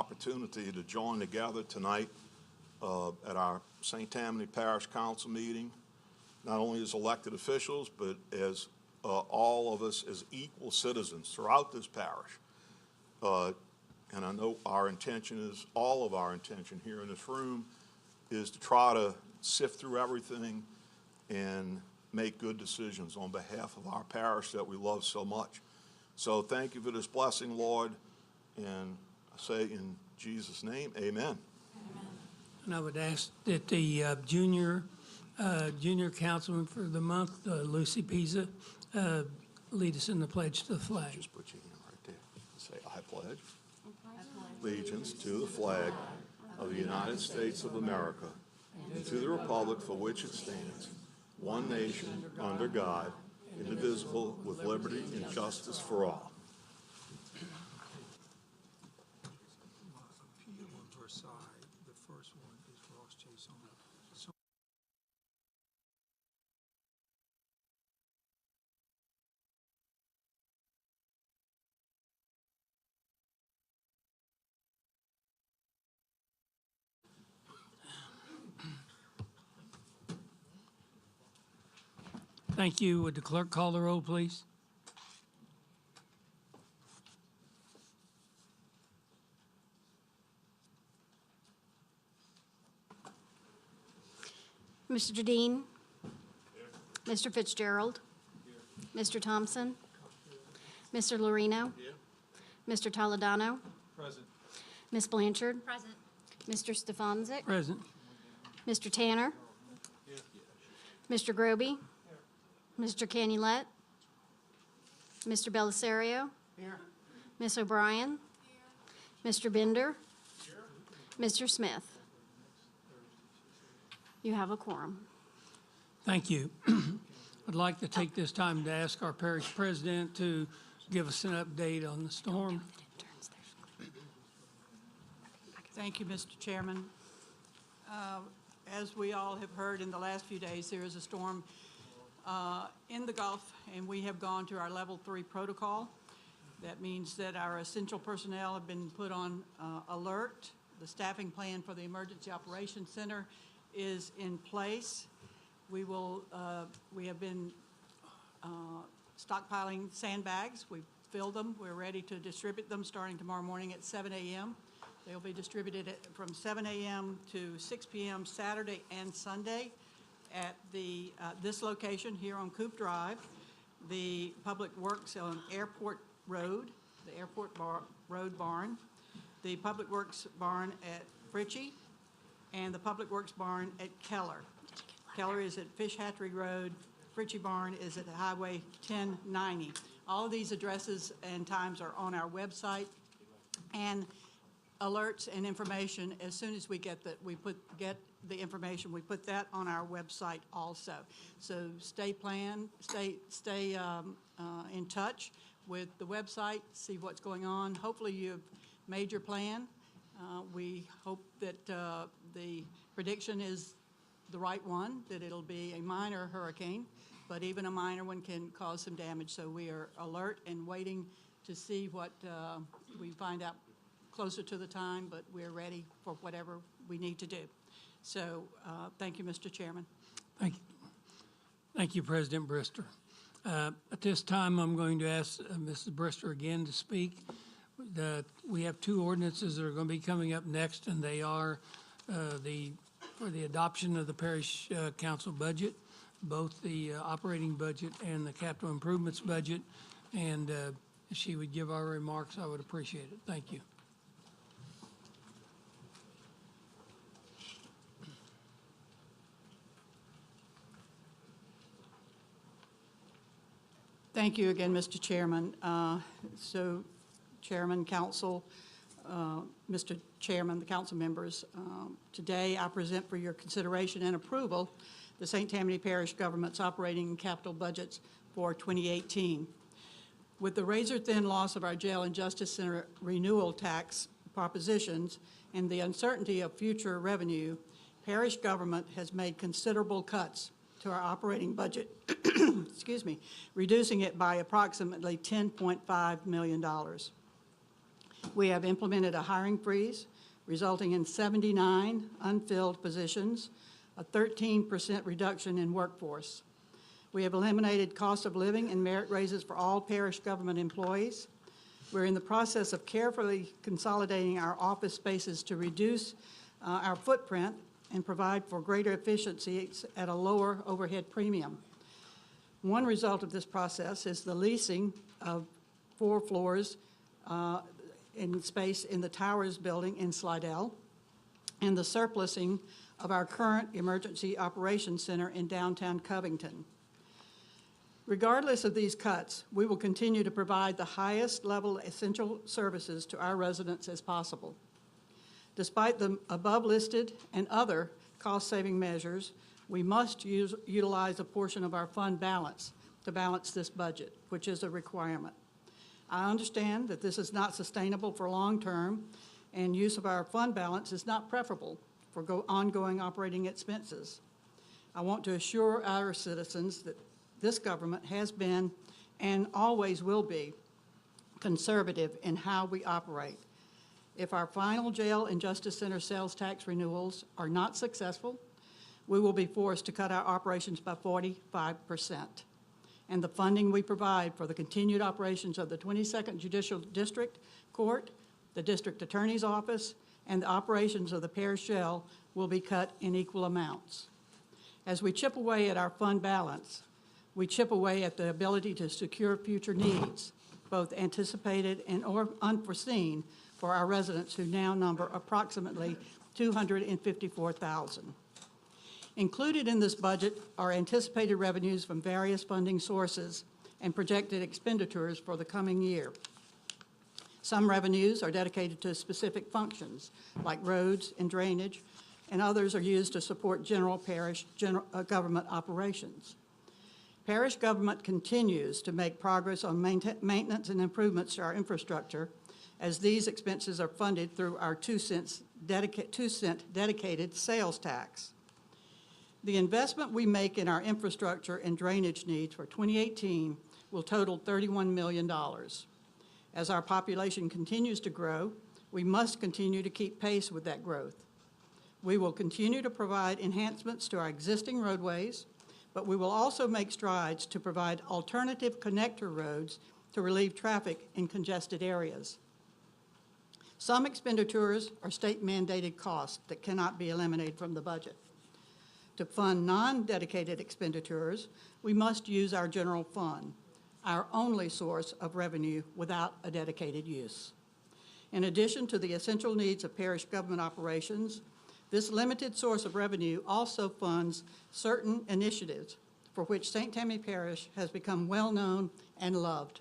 Opportunity to join together tonight at our St. Tammany Parish Council meeting, not only as elected officials, but as all of us as equal citizens throughout this parish. And I know our intention is, all of our intention here in this room, is to try to sift through everything and make good decisions on behalf of our parish that we love so much. So thank you for this blessing, Lord, and I say in Jesus' name, amen. Amen. And I would ask that the junior councilman for the month, Lucy Pisa, lead us in the pledge to the flag. Just put your hand right there. Say, I pledge allegiance to the flag of the United States of America and to the republic for which it stands, one nation, under God, indivisible, with liberty and justice for all. Thank you. Would the clerk call the roll, please? Mr. Dean? Here. Mr. Fitzgerald? Here. Mr. Thompson? Here. Mr. Lorino? Here. Mr. Toledano? Present. Ms. Blanchard? Present. Mr. Stefanczyk? Present. Mr. Tanner? Here. Mr. Groby? Mr. Canulette? Mr. Belisario? Here. Ms. O'Brien? Here. Mr. Bender? Here. Mr. Smith? You have a quorum. Thank you. I'd like to take this time to ask our parish president to give us an update on the storm. Thank you, Mr. Chairman. As we all have heard in the last few days, there is a storm in the Gulf, and we have gone to our level 3 protocol. That means that our essential personnel have been put on alert. The staffing plan for the Emergency Operations Center is in place. We have been stockpiling sandbags. We've filled them. We're ready to distribute them starting tomorrow morning at 7 a.m. They'll be distributed from 7 a.m. to 6 p.m. Saturday and Sunday at the this location here on Coop Drive, the Public Works on Airport Road, the Airport Road Barn, the Public Works Barn at Fritchie, and the Public Works Barn at Keller. Keller is at Fish Hatchery Road. Fritchie Barn is at Highway 1090. All of these addresses and times are on our website, and alerts and information as soon as we get the information, we put that on our website also. So stay in touch with the website, see what's going on. Hopefully you've made your plan. We hope that the prediction is the right one, that it'll be a minor hurricane, but even a minor one can cause some damage. So we are alert and waiting to see what we find out closer to the time, but we're ready for whatever we need to do. So thank you, Mr. Chairman. Thank you, President Brister. At this time, I'm going to ask Mrs. Brister again to speak. We have two ordinances that are going to be coming up next, and they are the for the adoption of the parish council budget, both the operating budget and the capital improvements budget. And if she would give our remarks, I would appreciate it. Thank you. Thank you again, Mr. Chairman. So, Chairman, Council, Mr. Chairman, the council members, today I present for your consideration and approval the St. Tammany Parish Government's operating and capital budgets for 2018. With the razor-thin loss of our jail and justice center renewal tax propositions and the uncertainty of future revenue, parish government has made considerable cuts to our operating budget, excuse me, reducing it by approximately $10.5 million. We have implemented a hiring freeze, resulting in 79 unfilled positions, a 13% reduction in workforce. We have eliminated cost of living and merit raises for all parish government employees. We're in the process of carefully consolidating our office spaces to reduce our footprint and provide for greater efficiency at a lower overhead premium. One result of this process is the leasing of 4 floors in space in the Towers building in Slidell and the surplusing of our current Emergency Operations Center in downtown Covington. Regardless of these cuts, we will continue to provide the highest level essential services to our residents as possible. Despite the above-listed and other cost-saving measures, we must utilize a portion of our fund balance to balance this budget, which is a requirement. I understand that this is not sustainable for long-term, and use of our fund balance is not preferable for ongoing operating expenses. I want to assure our citizens that this government has been and always will be conservative in how we operate. If our final jail and justice center sales tax renewals are not successful, we will be forced to cut our operations by 45%. And the funding we provide for the continued operations of the 22nd Judicial District Court, the District Attorney's Office, and the operations of the parish jail will be cut in equal amounts. As we chip away at our fund balance, we chip away at the ability to secure future needs, both anticipated and or unforeseen, for our residents who now number approximately 254,000. Included in this budget are anticipated revenues from various funding sources and projected expenditures for the coming year. Some revenues are dedicated to specific functions, like roads and drainage, and others are used to support general parish government operations. Parish government continues to make progress on maintenance and improvements to our infrastructure, as these expenses are funded through our 2-cent dedicated sales tax. The investment we make in our infrastructure and drainage needs for 2018 will total $31 million. As our population continues to grow, we must continue to keep pace with that growth. We will continue to provide enhancements to our existing roadways, but we will also make strides to provide alternative connector roads to relieve traffic in congested areas. Some expenditures are state-mandated costs that cannot be eliminated from the budget. To fund non-dedicated expenditures, we must use our general fund, our only source of revenue without a dedicated use. In addition to the essential needs of parish government operations, this limited source of revenue also funds certain initiatives for which St. Tammany Parish has become well-known and loved.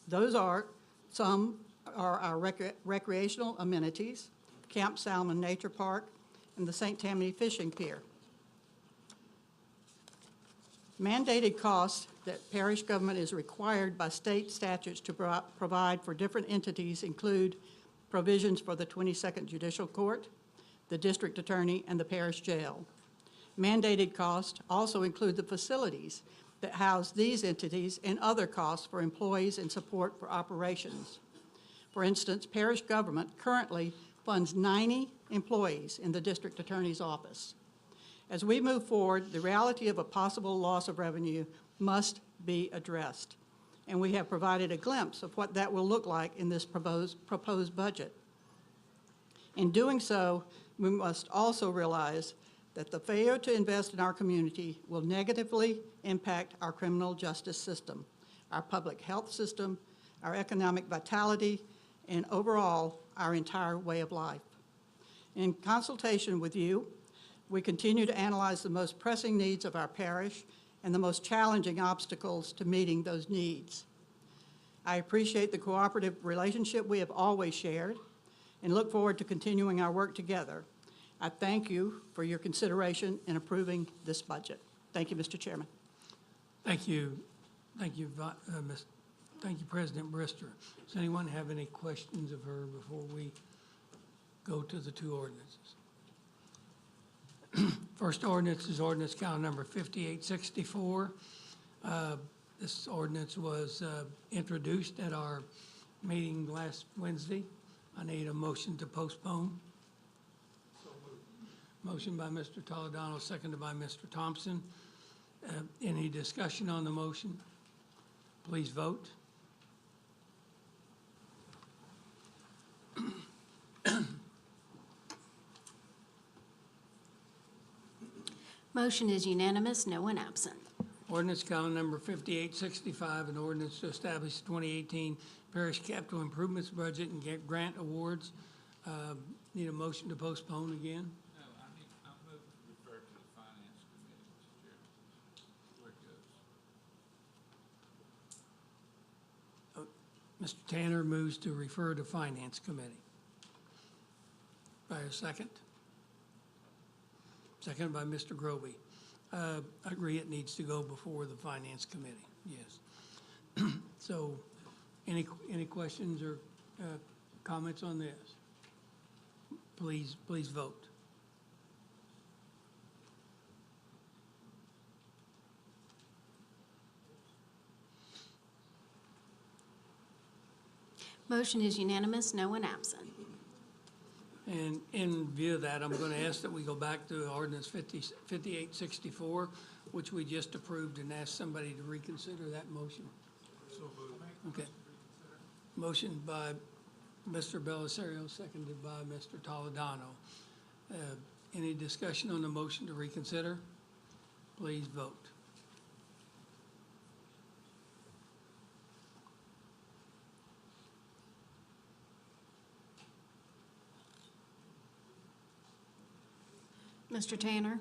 Some are our recreational amenities, Camp Salmon Nature Park, and the St. Tammany Fishing Pier. Mandated costs that parish government is required by state statutes to provide for different entities include provisions for the 22nd Judicial Court, the District Attorney, and the parish jail. Mandated costs also include the facilities that house these entities and other costs for employees and support for operations. For instance, parish government currently funds 90 employees in the District Attorney's Office. As we move forward, the reality of a possible loss of revenue must be addressed, and we have provided a glimpse of what that will look like in this proposed budget. In doing so, we must also realize that the failure to invest in our community will negatively impact our criminal justice system, our public health system, our economic vitality, and overall, our entire way of life. In consultation with you, we continue to analyze the most pressing needs of our parish and the most challenging obstacles to meeting those needs. I appreciate the cooperative relationship we have always shared and look forward to continuing our work together. I thank you for your consideration in approving this budget. Thank you, Mr. Chairman. Thank you. Thank you, thank you, President Brister. Does anyone have any questions of her before we go to the two ordinances? First ordinance is ordinance count number 5864. This ordinance was introduced at our meeting last Wednesday. I need a motion to postpone. Motion by Mr. Toledano, seconded by Mr. Thompson. Any discussion on the motion? Please vote. Motion is unanimous, no one absent. Ordinance count number 5865, an ordinance to establish the 2018 Parish Capital Improvements Budget and get grant awards. Need a motion to postpone again? No, I move to refer to the Finance Committee, Mr. Chairman. Where it goes. Mr. Tanner moves to refer to Finance Committee. By a second? Seconded by Mr. Groby. I agree it needs to go before the Finance Committee, yes. So, any questions or comments on this? Please vote. Motion is unanimous, no one absent. And in view of that, I'm going to ask that we go back to ordinance 5864, which we just approved, and ask somebody to reconsider that motion. Okay. Motion by Mr. Belisario, seconded by Mr. Toledano. Any discussion on the motion to reconsider? Please vote. Mr. Tanner?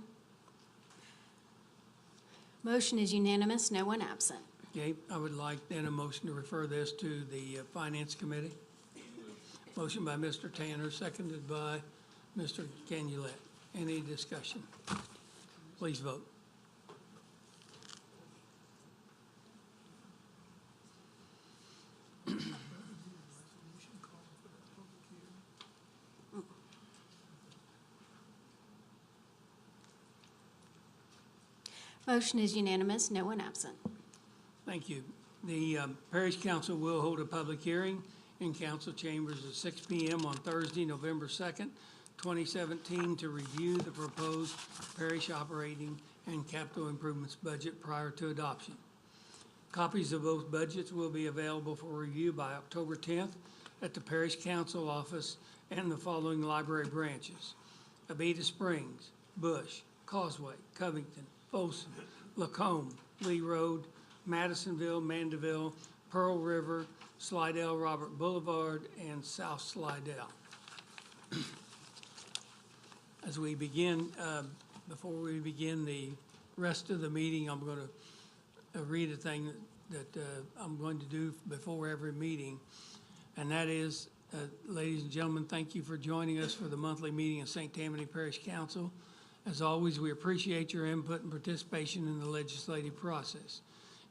Motion is unanimous, no one absent. Okay, I would like then a motion to refer this to the Finance Committee. Motion by Mr. Tanner, seconded by Mr. Canulet. Any discussion? Please vote. Motion is unanimous, no one absent. Thank you. The Parish Council will hold a public hearing in council chambers at 6 p.m. on Thursday, November 2nd, 2017, to review the proposed parish operating and capital improvements budget prior to adoption. Copies of both budgets will be available for review by October 10th at the Parish Council office and the following library branches: Abita Springs, Bush, Causeway, Covington, Folsom, Lacombe, Lee Road, Madisonville, Mandeville, Pearl River, Slidell, Robert Boulevard, and South Slidell. As we begin, before we begin the rest of the meeting, I'm going to read a thing that I'm going to do before every meeting, and that is, ladies and gentlemen, thank you for joining us for the monthly meeting of St. Tammany Parish Council. As always, we appreciate your input and participation in the legislative process.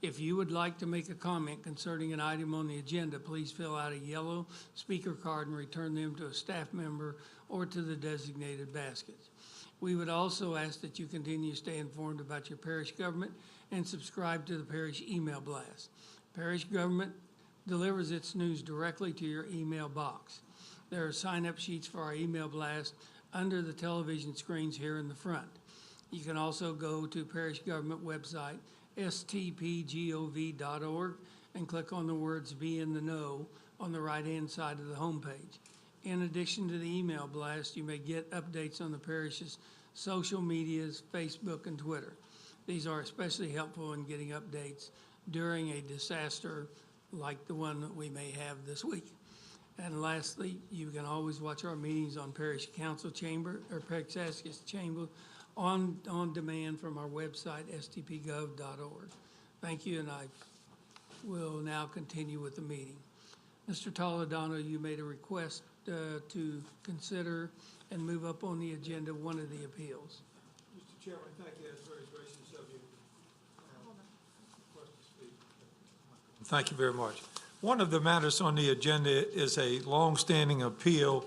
If you would like to make a comment concerning an item on the agenda, please fill out a yellow speaker card and return them to a staff member or to the designated baskets. We would also ask that you continue to stay informed about your parish government and subscribe to the parish email blast. Parish government delivers its news directly to your email box. There are sign-up sheets for our email blast under the television screens here in the front. You can also go to parish government website, STPG-TV.org, and click on the words "Be in the Know" on the right-hand side of the homepage. In addition to the email blast, you may get updates on the parish's social medias, Facebook and Twitter. These are especially helpful in getting updates during a disaster like the one that we may have this week. And lastly, you can always watch our meetings on Parish Council Chamber or Parish Chamber on demand from our website, stpgov.org. Thank you, and I will now continue with the meeting. Mr. Toledano, you made a request to consider and move up on the agenda one of the appeals. Mr. Chairman, thank you. That's very gracious of you. Request to speak. Thank you very much. One of the matters on the agenda is a longstanding appeal,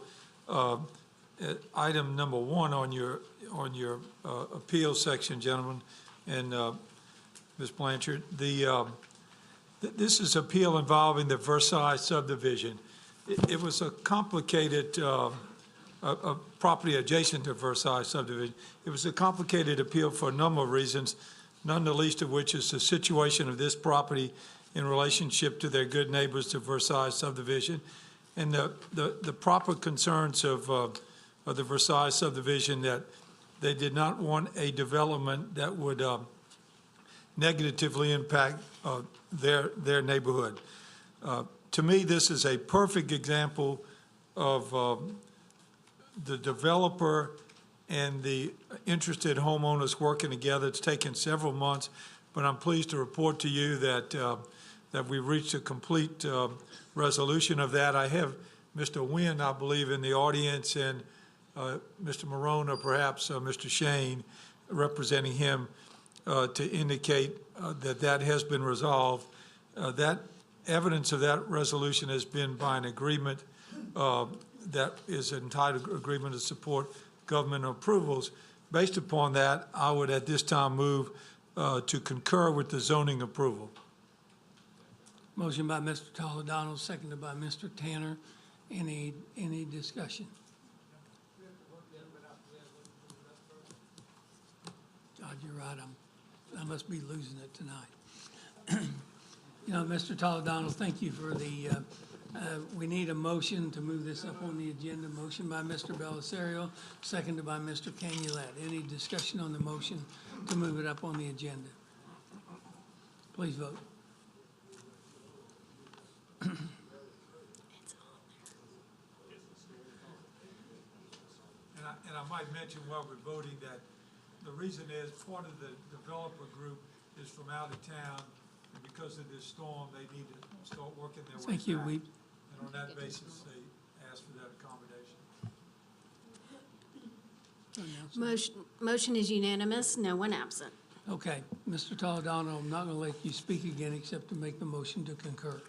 item number 1 on your appeal section, gentlemen, and Ms. Blanchard. This is appeal involving the Versailles subdivision. It was a complicated a property adjacent to Versailles subdivision. It was a complicated appeal for a number of reasons, none the least of which is the situation of this property in relationship to their good neighbors to Versailles subdivision, and the proper concerns of the Versailles subdivision, that they did not want a development that would negatively impact their neighborhood. To me, this is a perfect example of the developer and the interested homeowners working together. It's taken several months, but I'm pleased to report to you that that we've reached a complete resolution of that. I have Mr. Wynn, I believe, in the audience, and Mr. Marone, or perhaps Mr. Shane, representing him, to indicate that has been resolved. That evidence of that resolution has been by an agreement that is entitled agreement to support government approvals. Based upon that, I would at this time move to concur with the zoning approval. Motion by Mr. Toledano, seconded by Mr. Tanner. Any discussion? God, you're right. I must be losing it tonight. You know, Mr. Toledano, thank you for the, we need a motion to move this up on the agenda. Motion by Mr. Belisario, seconded by Mr. Canulet. Any discussion on the motion to move it up on the agenda? Please vote. And I might mention while we're voting that the reason is part of the developer group is from out of town, and because of this storm, they need to start working their way back. Thank you. And on that basis, they asked for that accommodation. Motion is unanimous, no one absent. Okay, Mr. Toledano, I'm not going to let you speak again except to make the motion to concur.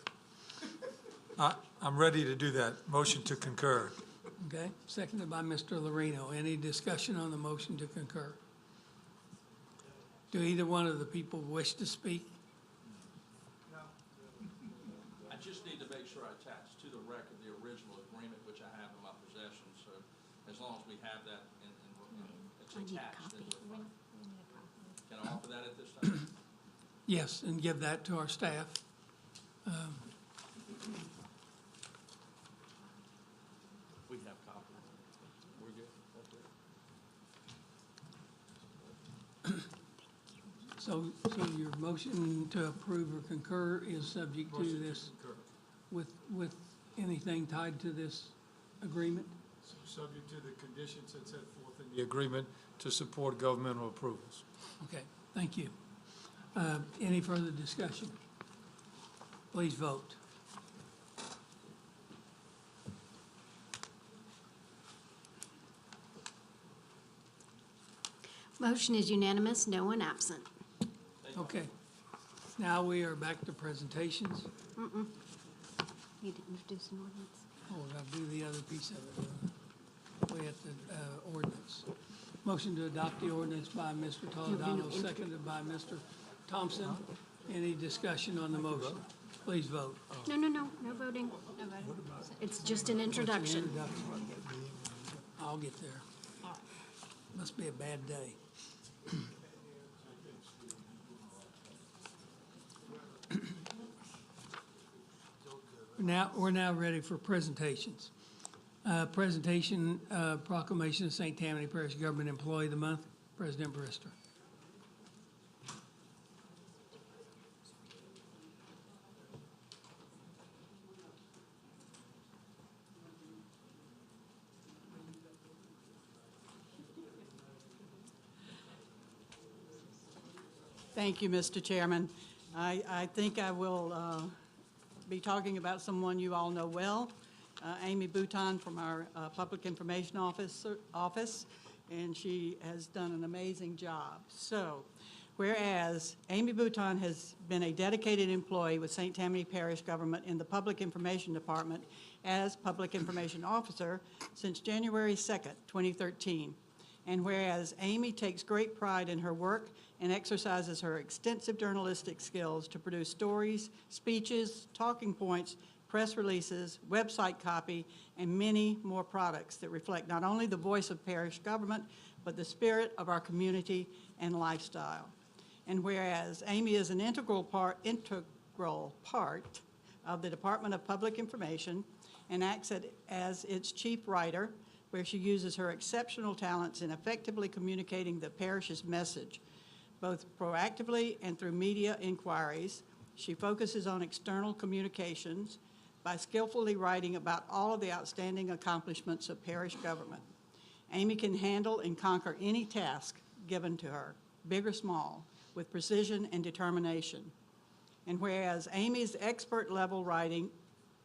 I'm ready to do that. Motion to concur. Okay, seconded by Mr. Lorino. Any discussion on the motion to concur? Do either one of the people wish to speak? I just need to make sure I attach to the record the original agreement, which I have in my possession, so as long as we have that and it's I need a attached, then copy. we're fine. Can I offer that at this time? Yes, and give that to our staff. We have copies. We're good? Okay. So your motion to approve or concur is subject to Motion to this, concur. with anything tied to this agreement? Subject to the conditions that set forth in the agreement to support governmental approvals. Okay, thank you. Any further discussion? Please vote. Motion is unanimous, no one absent. Okay. Now we are back to presentations. Need to introduce an ordinance. Oh, we gotta do the other piece of it. We have the ordinance. Motion to adopt the ordinance by Mr. Toledano, seconded by Mr. Thompson. Any discussion on the motion? Please vote. No voting. It's just an introduction. I'll get there. Must be a bad day. We're now ready for presentations. Presentation, proclamation of St. Tammany Parish Government Employee of the Month, President Brister. Thank you, Mr. Chairman. I think I will be talking about someone you all know well, Amy Bouton from our Public Information Office, and she has done an amazing job. So, whereas Amy Bouton has been a dedicated employee with St. Tammany Parish Government in the Public Information Department as Public Information Officer since January 2nd, 2013. And whereas Amy takes great pride in her work and exercises her extensive journalistic skills to produce stories, speeches, talking points, press releases, website copy, and many more products that reflect not only the voice of parish government, but the spirit of our community and lifestyle. And whereas Amy is an integral part of the Department of Public Information and acts as its chief writer, where she uses her exceptional talents in effectively communicating the parish's message, both proactively and through media inquiries. She focuses on external communications by skillfully writing about all of the outstanding accomplishments of parish government. Amy can handle and conquer any task given to her, big or small, with precision and determination. And whereas Amy's expert level writing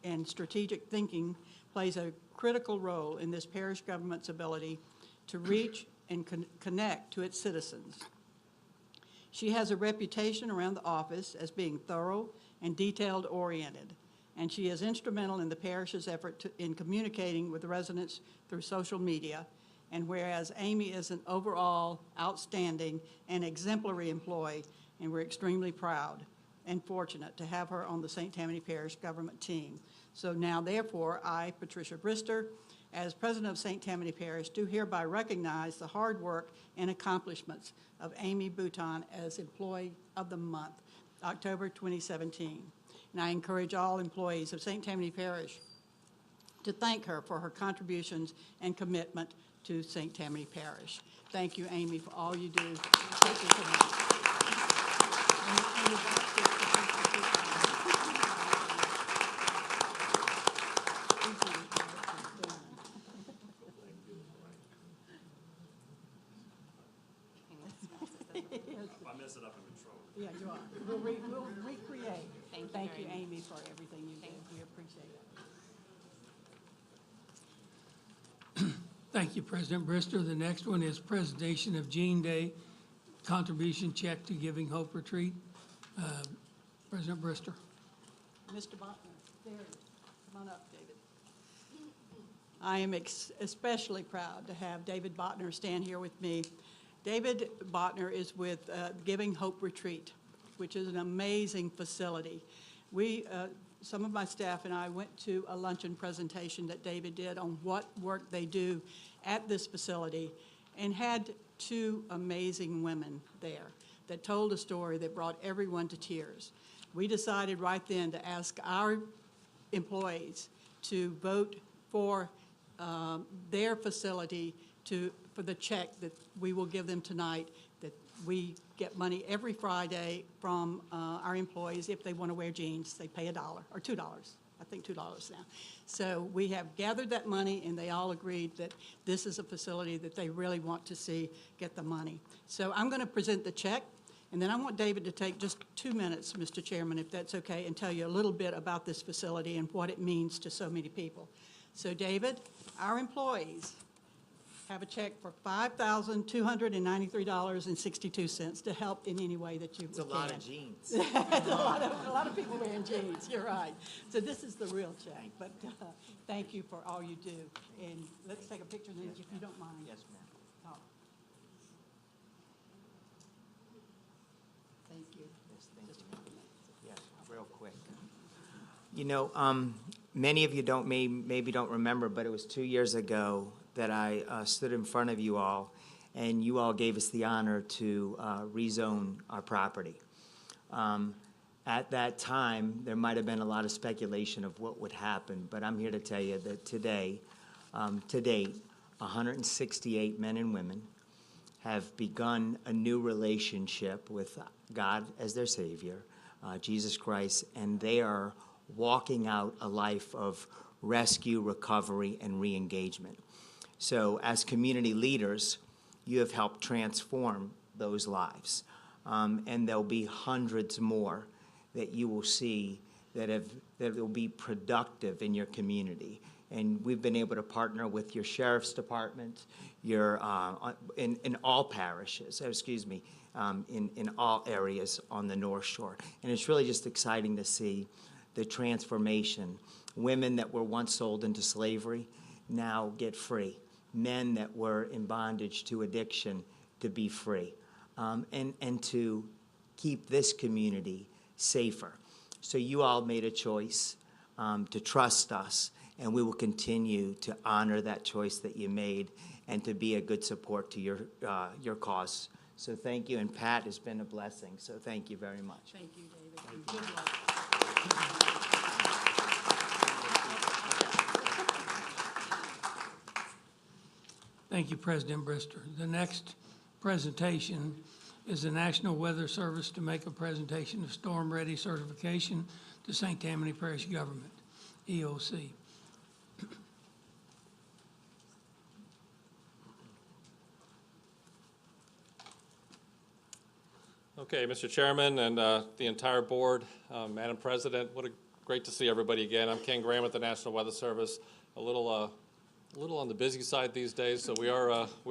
and strategic thinking plays a critical role in this parish government's ability to reach and connect to its citizens. She has a reputation around the office as being thorough and detailed-oriented, and she is instrumental in the parish's effort in communicating with the residents through social media. And whereas Amy is an overall outstanding and exemplary employee, and we're extremely proud and fortunate to have her on the St. Tammany Parish government team. So now, therefore, I, Patricia Brister, as president of St. Tammany Parish, do hereby recognize the hard work and accomplishments of Amy Bouton as Employee of the Month, October 2017. And I encourage all employees of St. Tammany Parish to thank her for her contributions and commitment to St. Tammany Parish. Thank you, Amy, for all you do. Thank you so much. If I mess it up, I'm in trouble. Yeah, you are. We'll recreate. Thank you, Amy, for everything you do. We appreciate it. Thank you, President Brister. The next one is presentation of Jean Day contribution check to Giving Hope Retreat. President Brister. Mr. Botner, there he is. Come on up, David. I am especially proud to have David Botner stand here with me. David Botner is with Giving Hope Retreat, which is an amazing facility. Some of my staff and I went to a luncheon presentation that David did on what work they do at this facility, and had two amazing women there that told a story that brought everyone to tears. We decided right then to ask our employees to vote for their facility for the check that we will give them tonight, that we get money every Friday from our employees. If they want to wear jeans, they pay $1 or $2, I think $2 now. So we have gathered that money, and they all agreed that this is a facility that they really want to see get the money. So I'm going to present the check, and then I want David to take just 2 minutes, Mr. Chairman, if that's okay, and tell you a little bit about this facility and what it means to so many people. So David, our employees have a check for $5,293.62 to help in any way that you can. It's a lot of jeans. a lot of people wearing jeans, you're right. So this is the real check, but thank you for all you do. And let's take a picture then, if you don't mind. Yes, ma'am. Oh. Thank you. Yes, thank you. Yes, real quick. You know, many of you maybe don't remember, but it was 2 years ago that I stood in front of you all, and you all gave us the honor to rezone our property. At that time, there might have been a lot of speculation of what would happen, but I'm here to tell you that today, To date, 168 men and women have begun a new relationship with God as their Savior, Jesus Christ, and they are walking out a life of rescue, recovery, and re-engagement. So as community leaders, you have helped transform those lives. And there'll be hundreds more that you will see that will be productive in your community. And we've been able to partner with your sheriff's department, in all parishes, in all areas on the North Shore. And it's really just exciting to see the transformation. Women that were once sold into slavery now get free. Men that were in bondage to addiction to be free. And to keep this community safer. So you all made a choice to trust us, and we will continue to honor that choice that you made and to be a good support to your cause. So thank you, and Pat has been a blessing, so thank you very much. Thank you, David. And good luck. Thank you, President Brister. The next presentation is the National Weather Service to make a presentation of Storm Ready certification to St. Tammany Parish Government, EOC. Okay, Mr. Chairman and the entire board, Madam President, great to see everybody again. I'm Ken Graham with the National Weather Service. A little on the busy side these days, so we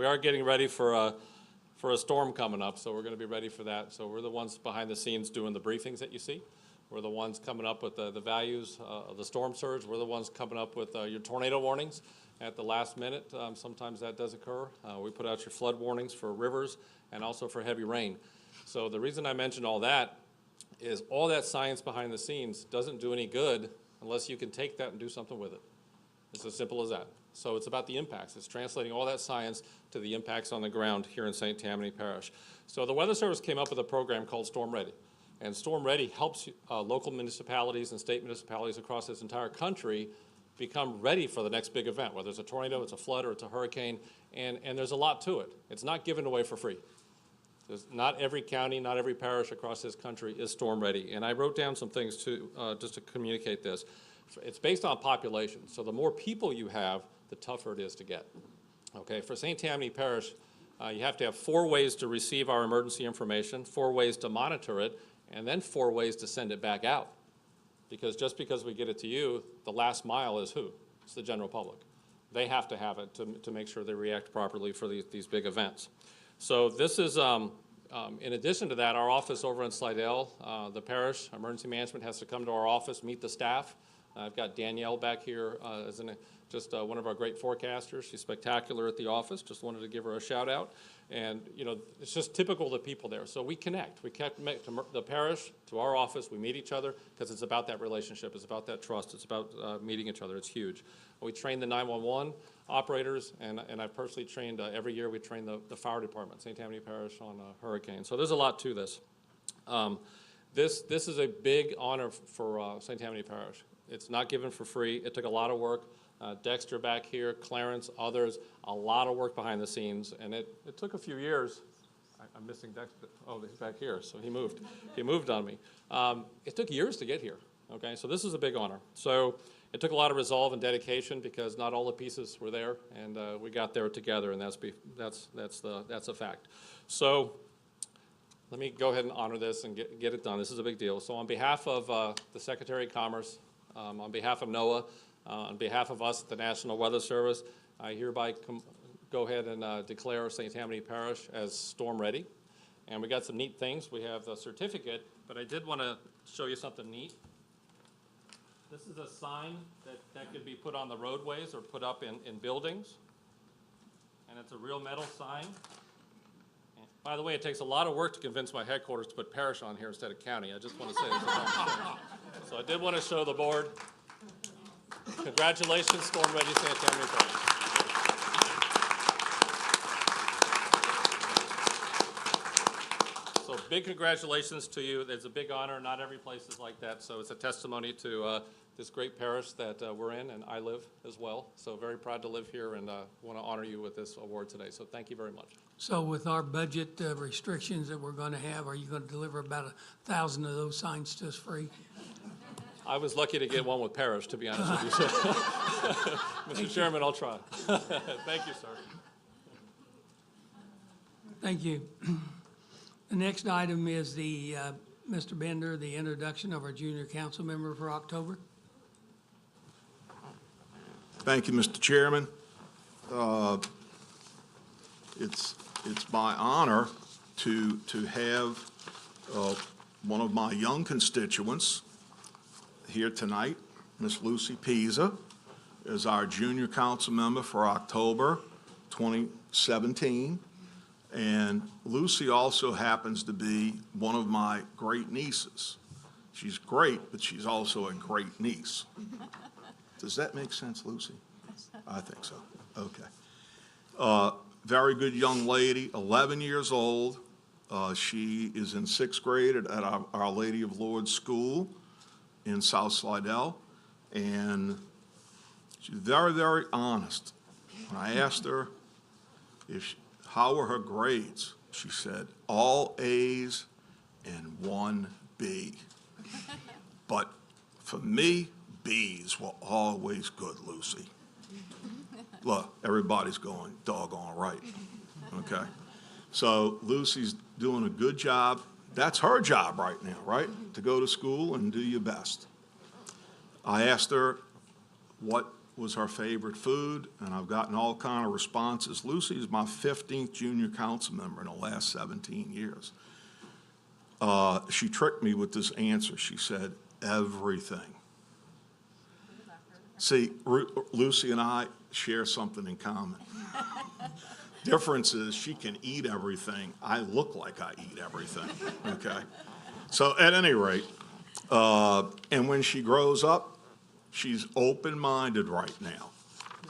are getting ready for a storm coming up. So we're going to be ready for that. So we're the ones behind the scenes doing the briefings that you see. We're the ones coming up with the values of the storm surge. We're the ones coming up with your tornado warnings at the last minute. Sometimes that does occur. We put out your flood warnings for rivers and also for heavy rain. So the reason I mentioned all that is all that science behind the scenes doesn't do any good unless you can take that and do something with it. It's as simple as that. So it's about the impacts. It's translating all that science to the impacts on the ground here in St. Tammany Parish. So the Weather Service came up with a program called Storm Ready. And Storm Ready helps local municipalities and state municipalities across this entire country become ready for the next big event, whether it's a tornado, it's a flood, or it's a hurricane. And there's a lot to it. It's not given away for free. Not every county, not every parish across this country is storm ready. And I wrote down some things just to communicate this. It's based on population. So the more people you have, the tougher it is to get. Okay, for St. Tammany Parish, you have to have 4 ways to receive our emergency information, 4 ways to monitor it, and then 4 ways to send it back out. Because just because we get it to you, the last mile is who? It's the general public. They have to have it to make sure they react properly for these big events. So this is, in addition to that, our office over in Slidell, the parish emergency management has to come to our office, meet the staff. I've got Danielle back here as just one of our great forecasters. She's spectacular at the office. Just wanted to give her a shout out. And, you know, it's just typical of the people there. So we connect. We connect to the parish, to our office. We meet each other because it's about that relationship. It's about that trust. It's about meeting each other. It's huge. We train the 911 operators, and I've personally trained, every year we train the fire department, St. Tammany Parish, on hurricanes. So there's a lot to this. This is a big honor for St. Tammany Parish. It's not given for free. It took a lot of work. Dexter back here, Clarence, others, a lot of work behind the scenes, and it took a few years. I'm missing Dexter. Oh, he's back here, so he moved. He moved on me. It took years to get here, okay? So this is a big honor. So it took a lot of resolve and dedication because not all the pieces were there, and we got there together, and that's a fact. So let me go ahead and honor this and get it done. This is a big deal. So on behalf of the Secretary of Commerce, on behalf of NOAA, on behalf of us at the National Weather Service, I hereby go ahead and declare St. Tammany Parish as storm ready. And we got some neat things. We have the certificate, but I did want to show you something neat. This is a sign that could be put on the roadways or put up in buildings. And it's a real metal sign. And by the way, it takes a lot of work to convince my headquarters to put parish on here instead of county. I just want to say this. So I did want to show the board. Congratulations, Storm Ready St. Tammany Parish. So big congratulations to you. It's a big honor. Not every place is like that, so it's a testimony to this great parish that we're in, and I live as well. So very proud to live here, and want to honor you with this award today. So thank you very much. So with our budget restrictions that we're going to have, are you going to deliver about 1,000 of those signs to us free? I was lucky to get one with Parish, to be honest with you. Mr. Chairman, I'll try. Thank you, sir. Thank you. The next item is the, Mr. Bender, the introduction of our junior council member for October. Thank you, Mr. Chairman. It's my honor to have one of my young constituents here tonight, Miss Lucy Pisa, as our junior council member for October 2017. And Lucy also happens to be one of my great nieces. She's great, but she's also a great niece. Does that make sense, Lucy? I think so. Okay. Very good young lady, 11 years old. She is in 6th grade at Our Lady of Lourdes School in South Slidell. And she's very, very honest. When I asked her how were her grades, she said, all A's and 1 B. But for me, B's were always good, Lucy. Look, everybody's going doggone right, okay? So Lucy's doing a good job. That's her job right now, right? To go to school and do your best. I asked her what was her favorite food, and I've gotten all kind of responses. Lucy is my 15th junior council member in the last 17 years. She tricked me with this answer. She said, everything. See, Lucy and I share something in common. Difference is she can eat everything. I look like I eat everything, okay? So at any rate, and when she grows up, she's open-minded right now.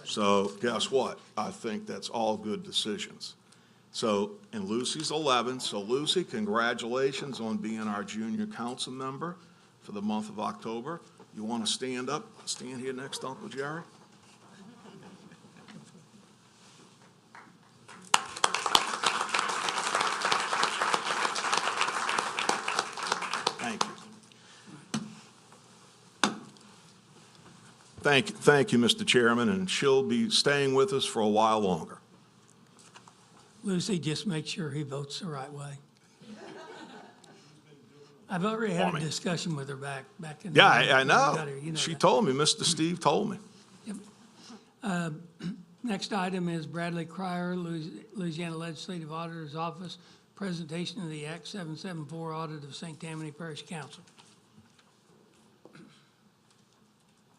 So guess what? I think that's all good decisions. So, and Lucy's 11, so Lucy, congratulations on being our junior council member for the month of October. You want to stand up? Stand here next to Uncle Jerry. Thank you. Thank you, Mr. Chairman, and she'll be staying with us for a while longer. Lucy, just make sure he votes the right way. I've already had a discussion with her back in. Yeah, I when we know. got here, you know She that. told me, Mr. Steve told me. Yep. Next item is Bradley Cryer, Louisiana Legislative Auditor's Office, presentation of the Act 774 audit of St. Tammany Parish Council.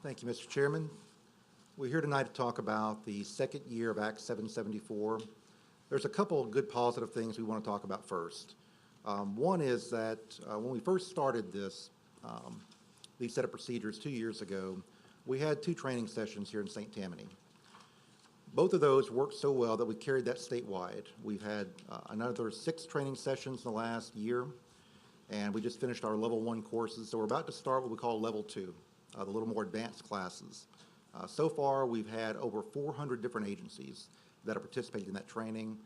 Thank you, Mr. Chairman. We're here tonight to talk about the second year of Act 774. There's a couple of good positive things we want to talk about first. One is that when we first started this, these set of procedures 2 years ago, we had 2 training sessions here in St. Tammany. Both of those worked so well that we carried that statewide. We've had another 6 training sessions in the last year, and we just finished our level 1 courses. So we're about to start what we call level 2, the little more advanced classes. So far, we've had over 400 different agencies that are participating in that training.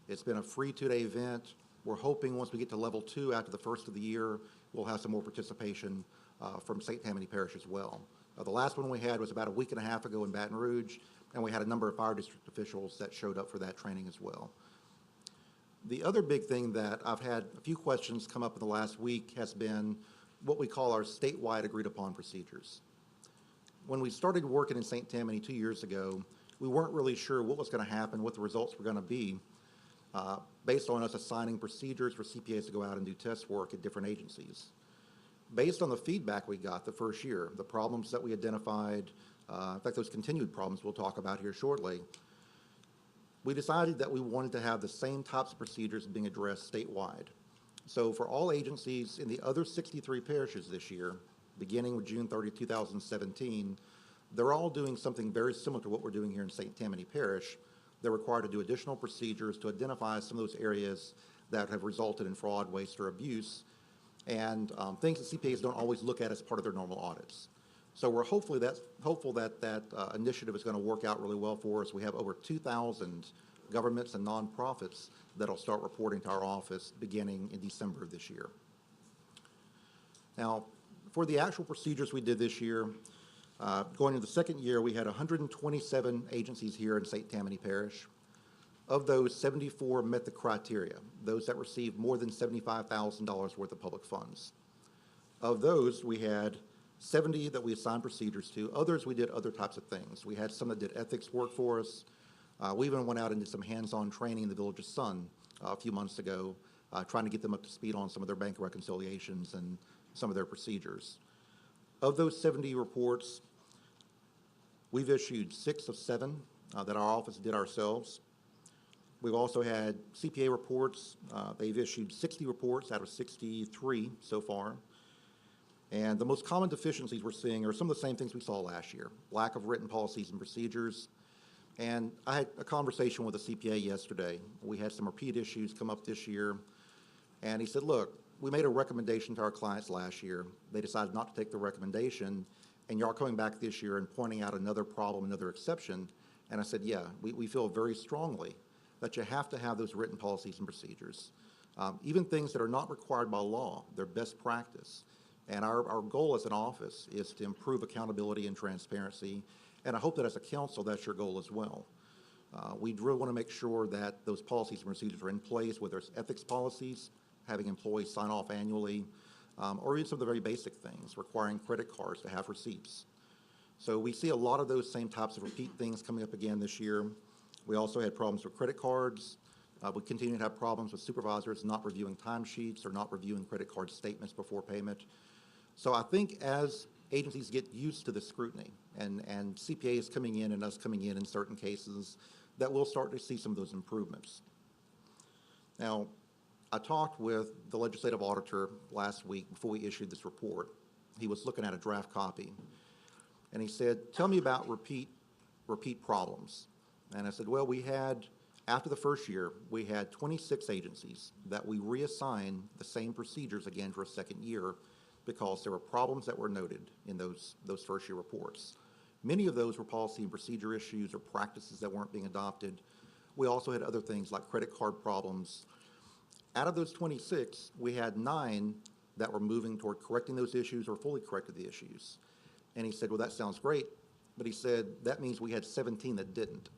It's been a free 2-day event. We're hoping once we get to level 2 after the first of the year, we'll have some more participation from St. Tammany Parish as well. The last one we had was about a week and a half ago in Baton Rouge, and we had a number of fire district officials that showed up for that training as well. The other big thing that I've had a few questions come up in the last week has been what we call our statewide agreed upon procedures. When we started working in St. Tammany 2 years ago, we weren't really sure what was going to happen, what the results were going to be, based on us assigning procedures for CPAs to go out and do test work at different agencies. Based on the feedback we got the first year, the problems that we identified, in fact, those continued problems we'll talk about here shortly, we decided that we wanted to have the same types of procedures being addressed statewide. So for all agencies in the other 63 parishes this year, beginning with June 30, 2017, they're all doing something very similar to what we're doing here in St. Tammany Parish. They're required to do additional procedures to identify some of those areas that have resulted in fraud, waste, or abuse, and things that CPAs don't always look at as part of their normal audits. So we're hopeful that that initiative is going to work out really well for us. We have over 2,000 governments and nonprofits that'll start reporting to our office beginning in December of this year. Now, for the actual procedures we did this year, going into the second year, we had 127 agencies here in St. Tammany Parish. Of those, 74 met the criteria, those that received more than $75,000 worth of public funds. Of those, we had 70 that we assigned procedures to. Others, we did other types of things. We had some that did ethics work for us. We even went out and did some hands-on training in the Village's Sun a few months ago, trying to get them up to speed on some of their bank reconciliations and some of their procedures. Of those 70 reports, we've issued 6 of 7 that our office did ourselves. We've also had CPA reports. They've issued 60 reports out of 63 so far. And the most common deficiencies we're seeing are some of the same things we saw last year: lack of written policies and procedures. And I had a conversation with a CPA yesterday. We had some repeat issues come up this year. And he said, look, we made a recommendation to our clients last year. They decided not to take the recommendation, and y'all coming back this year and pointing out another problem, another exception. And I said, yeah, we feel very strongly that you have to have those written policies and procedures. Even things that are not required by law, they're best practice. And our goal as an office is to improve accountability and transparency. And I hope that as a council, that's your goal as well. We really want to make sure that those policies and procedures are in place, whether it's ethics policies, having employees sign off annually, or even some of the very basic things, requiring credit cards to have receipts. So we see a lot of those same types of repeat things coming up again this year. We also had problems with credit cards. We continue to have problems with supervisors not reviewing timesheets or not reviewing credit card statements before payment. So I think as agencies get used to the scrutiny and CPAs coming in and us coming in certain cases, that we'll start to see some of those improvements. Now, I talked with the legislative auditor last week before we issued this report. He was looking at a draft copy, and he said, tell me about repeat problems. And I said, well, after the first year, we had 26 agencies that we reassigned the same procedures again for a second year because there were problems that were noted in those first year reports. Many of those were policy and procedure issues or practices that weren't being adopted. We also had other things like credit card problems. Out of those 26, we had 9 that were moving toward correcting those issues or fully corrected the issues. And he said, well, that sounds great. But he said, that means we had 17 that didn't.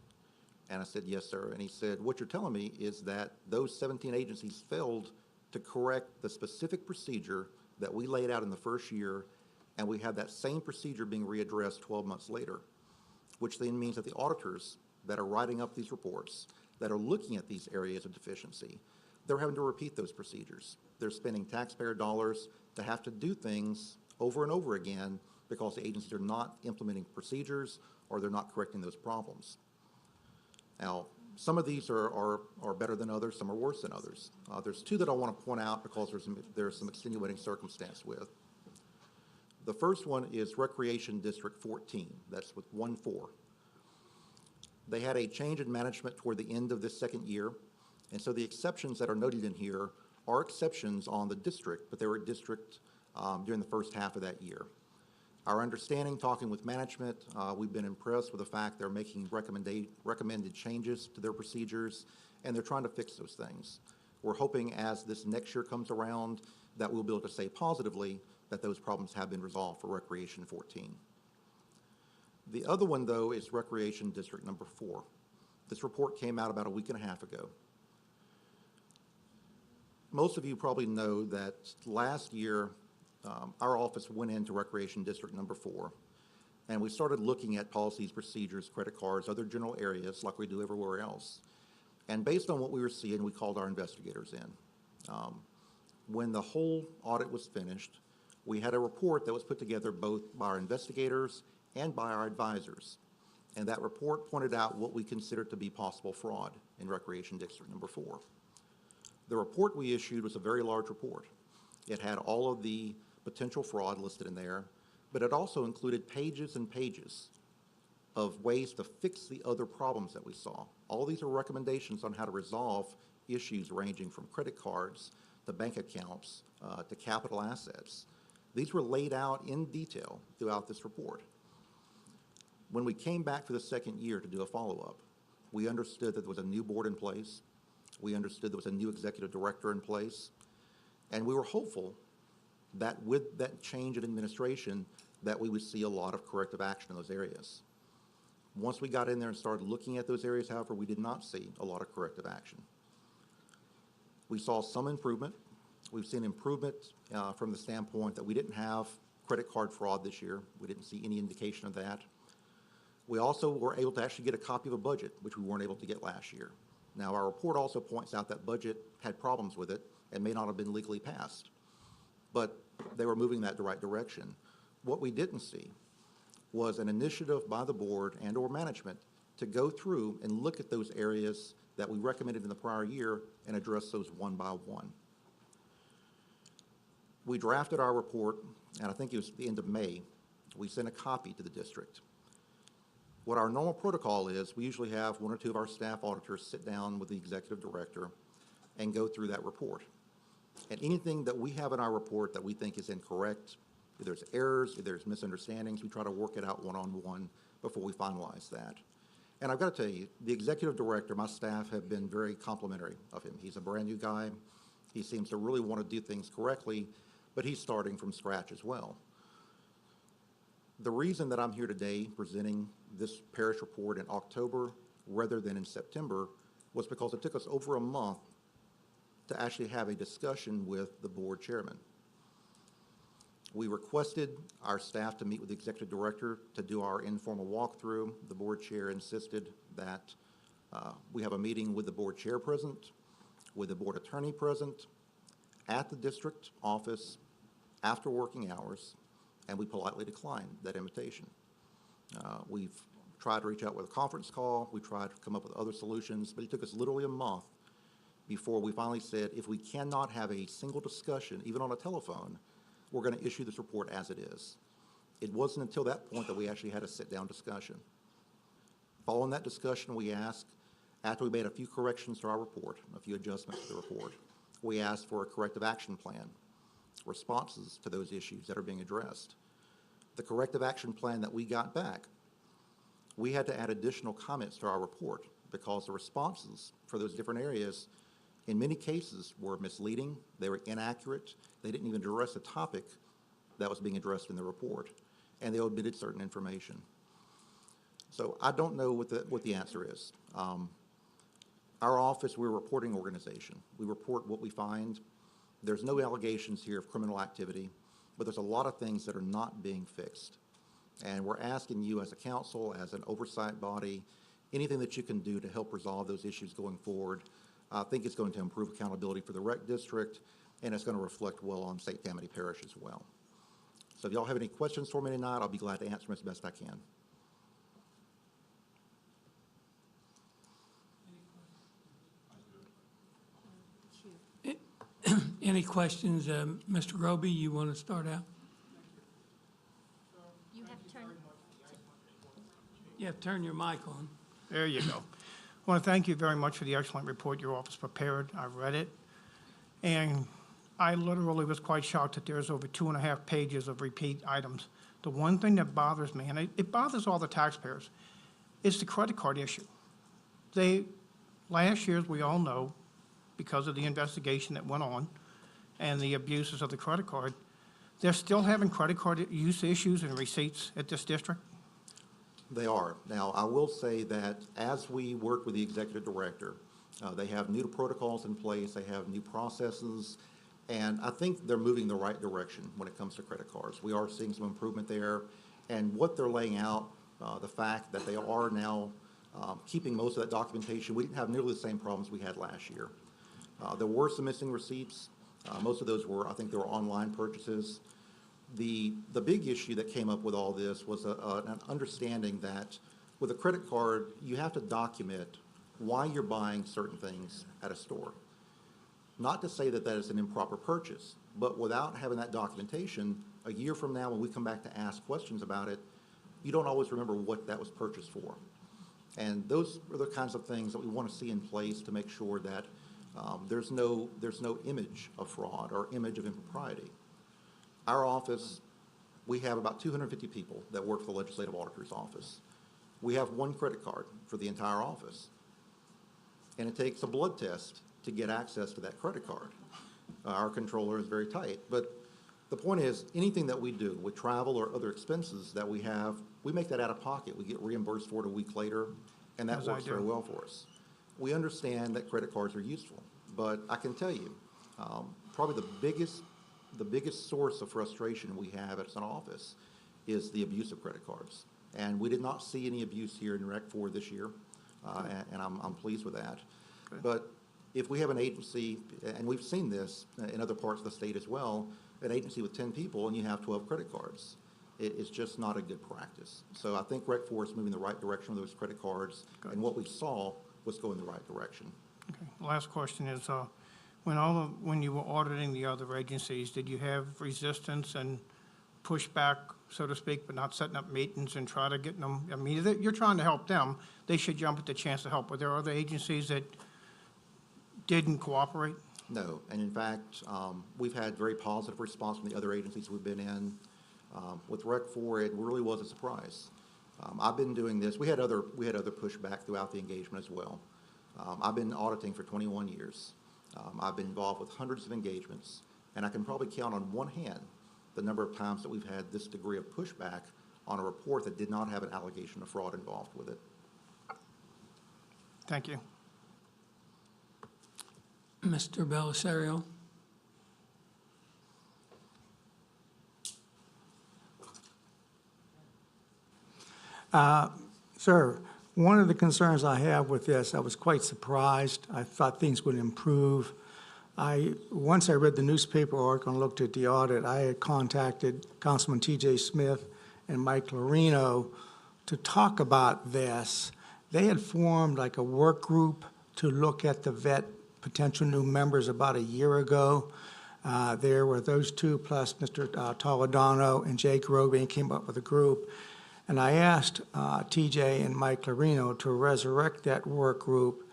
And I said, yes, sir. And he said, what you're telling me is that those 17 agencies failed to correct the specific procedure that we laid out in the first year, and we have that same procedure being readdressed 12 months later, which then means that the auditors that are writing up these reports, that are looking at these areas of deficiency, they're having to repeat those procedures. They're spending taxpayer dollars to have to do things over and over again because the agencies are not implementing procedures or they're not correcting those problems. Now, some of these are better than others, some are worse than others. There's 2 that I want to point out because there's some extenuating circumstance with. The first one is Recreation District 14, that's with 1-4. They had a change in management toward the end of this second year, and so the exceptions that are noted in here are exceptions on the district, but they were district during the first half of that year. Our understanding, talking with management, we've been impressed with the fact they're making recommended changes to their procedures, and they're trying to fix those things. We're hoping as this next year comes around that we'll be able to say positively that those problems have been resolved for Recreation 14. The other one, though, is Recreation District number 4. This report came out about a week and a half ago. Most of you probably know that last year, our office went into Recreation District number 4, and we started looking at policies, procedures, credit cards, other general areas like we do everywhere else. And based on what we were seeing, we called our investigators in. When the whole audit was finished, we had a report that was put together both by our investigators and by our advisors. And that report pointed out what we considered to be possible fraud in Recreation District number 4. The report we issued was a very large report. It had all of the potential fraud listed in there, but it also included pages and pages of ways to fix the other problems that we saw. All these are recommendations on how to resolve issues ranging from credit cards to bank accounts to capital assets. These were laid out in detail throughout this report. When we came back for the second year to do a follow-up, we understood that there was a new board in place. We understood there was a new executive director in place. And we were hopeful that with that change in administration, that we would see a lot of corrective action in those areas. Once we got in there and started looking at those areas, however, we did not see a lot of corrective action. We saw some improvement. We've seen improvement from the standpoint that we didn't have credit card fraud this year. We didn't see any indication of that. We also were able to actually get a copy of a budget, which we weren't able to get last year. Now, our report also points out that budget had problems with it and may not have been legally passed, but they were moving that the right direction. What we didn't see was an initiative by the board and or management to go through and look at those areas that we recommended in the prior year and address those one by one. We drafted our report, and I think it was the end of May. We sent a copy to the district. What our normal protocol is, we usually have one or two of our staff auditors sit down with the executive director and go through that report. And anything that we have in our report that we think is incorrect, if there's errors, if there's misunderstandings, we try to work it out one-on-one before we finalize that. And I've got to tell you, the executive director, my staff have been very complimentary of him. He's a brand new guy. He seems to really want to do things correctly, but he's starting from scratch as well. The reason that I'm here today presenting this parish report in October rather than in September was because it took us over a month to actually have a discussion with the board chairman. We requested our staff to meet with the executive director to do our informal walkthrough. The board chair insisted that we have a meeting with the board chair present, with the board attorney present, at the district office, after working hours, and we politely declined that invitation. We've tried to reach out with a conference call. We tried to come up with other solutions, but it took us literally a month before we finally said, if we cannot have a single discussion, even on a telephone, we're going to issue this report as it is. It wasn't until that point that we actually had a sit-down discussion. Following that discussion, we asked, after we made a few corrections to our report, a few adjustments to the report, we asked for a corrective action plan, responses to those issues that are being addressed. The corrective action plan that we got back, we had to add additional comments to our report because the responses for those different areas in many cases were misleading, they were inaccurate, they didn't even address the topic that was being addressed in the report, and they omitted certain information. So I don't know what the answer is. Our office, we're a reporting organization. We report what we find. There's no allegations here of criminal activity, but there's a lot of things that are not being fixed. And we're asking you as a council, as an oversight body, anything that you can do to help resolve those issues going forward. I think it's going to improve accountability for the rec district, and it's going to reflect well on St. Tammany Parish as well. So if y'all have any questions for me tonight, I'll be glad to answer them as best I can. Any questions, Mr. Groby, you want to start out? You have to turn. You have to turn your mic on. There you go. I want to thank you very much for the excellent report your office prepared. I read it, and I literally was quite shocked that there's over 2.5 pages of repeat items. The one thing that bothers me, and it bothers all the taxpayers, is the credit card issue. Last year, as we all know, because of the investigation that went on and the abuses of the credit card, they're still having credit card use issues and receipts at this district? They are. Now, I will say that as we work with the executive director, they have new protocols in place, they have new processes, and I think they're moving the right direction when it comes to credit cards. We are seeing some improvement there, and what they're laying out, the fact that they are now keeping most of that documentation, we didn't have nearly the same problems we had last year. There were some missing receipts. Most of those were, I think they were online purchases. The big issue that came up with all this was an understanding that with a credit card, you have to document why you're buying certain things at a store. Not to say that that is an improper purchase, but without having that documentation, a year from now when we come back to ask questions about it, you don't always remember what that was purchased for. And those are the kinds of things that we want to see in place to make sure that there's no image of fraud or image of impropriety. Our office, we have about 250 people that work for the legislative auditor's office. We have one credit card for the entire office. And it takes a blood test to get access to that credit card. Our controller is very tight. But the point is, anything that we do with travel or other expenses that we have, we make that out of pocket. We get reimbursed for it a week later, and that As I works very do. well for us. We understand that credit cards are useful, but I can tell you, probably the biggest source of frustration we have as an office is the abuse of credit cards. And we did not see any abuse here in Rec 4 this year, and I'm pleased with that. Good. But if we have an agency, and we've seen this in other parts of the state as well, an agency with 10 people and you have 12 credit cards, it's just not a good practice. So I think Rec 4 is moving the right direction with those credit cards, and what we saw was going the right direction. Okay, last question is, when you were auditing the other agencies, did you have resistance and pushback, so to speak, but not setting up meetings and try to get them, I mean, you're trying to help them, they should jump at the chance to help. Were there other agencies that didn't cooperate? No, and in fact, we've had very positive response from the other agencies we've been in. With Rec 4, it really was a surprise. I've been doing this, we had other pushback throughout the engagement as well. I've been auditing for 21 years. I've been involved with hundreds of engagements, and I can probably count on one hand the number of times that we've had this degree of pushback on a report that did not have an allegation of fraud involved with it. Thank you. Mr. Belisario? Sir, one of the concerns I have with this, I was quite surprised. I thought things would improve. Once I read the newspaper article and looked at the audit, I had contacted Councilman T.J. Smith and Mike Lorino to talk about this. They had formed like a work group to look at the vet potential new members about a year ago. There were those two plus Mr. Toledano and Jake Roby came up with a group. And I asked TJ and Mike Lorino to resurrect that work group,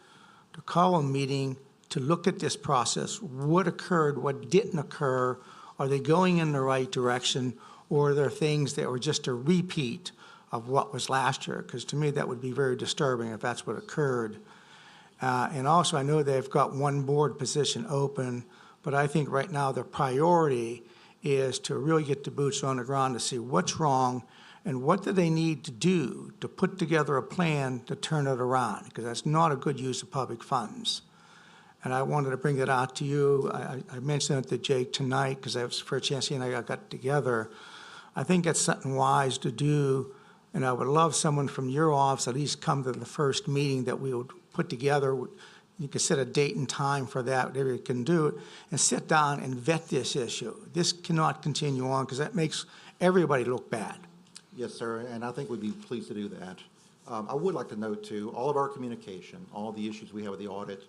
to call a meeting, to look at this process, what occurred, what didn't occur, are they going in the right direction, or are there things that were just a repeat of what was last year? Because to me, that would be very disturbing if that's what occurred. And also, I know they've got one board position open, but I think right now the priority is to really get the boots on the ground to see what's wrong and what do they need to do to put together a plan to turn it around, because that's not a good use of public funds. And I wanted to bring that out to you. I mentioned it to Jake tonight because I was the first chance he and I got together. I think that's something wise to do, and I would love someone from your office at least come to the first meeting that we would put together. You could set a date and time for that, whatever you can do it, and sit down and vet this issue. This cannot continue on because that makes everybody look bad. Yes, sir, and I think we'd be pleased to do that. I would like to note, too, all of our communication, all the issues we have with the audit,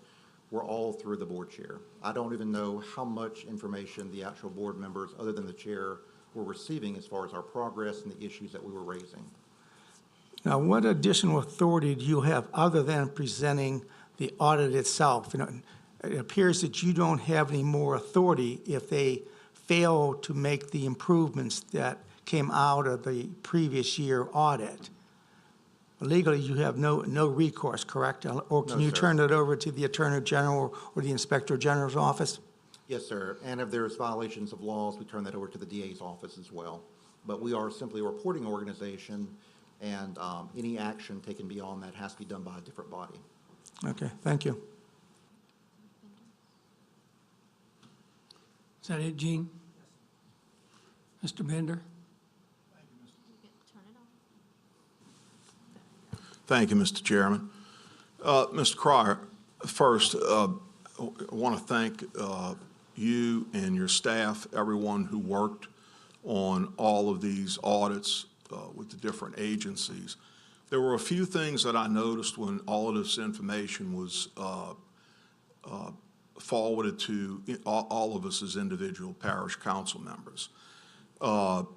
were all through the board chair. I don't even know how much information the actual board members, other than the chair, were receiving as far as our progress and the issues that we were raising. Now, what additional authority do you have other than presenting the audit itself? You know, it appears that you don't have any more authority if they fail to make the improvements that came out of the previous year audit. Legally, you have no recourse, correct? Or can No, you sir. turn it over to the Attorney General or the Inspector General's office? Yes, sir, and if there's violations of laws, we turn that over to the DA's office as well. But we are simply a reporting organization, and any action taken beyond that has to be done by a different body. Okay, thank you. Is that it, Gene? Mr. Bender? Thank you, Mr. Chairman. Mr. Cryer, first, I want to thank you and your staff, everyone who worked on all of these audits with the different agencies. There were a few things that I noticed when all of this information was forwarded to all of us as individual parish council members. And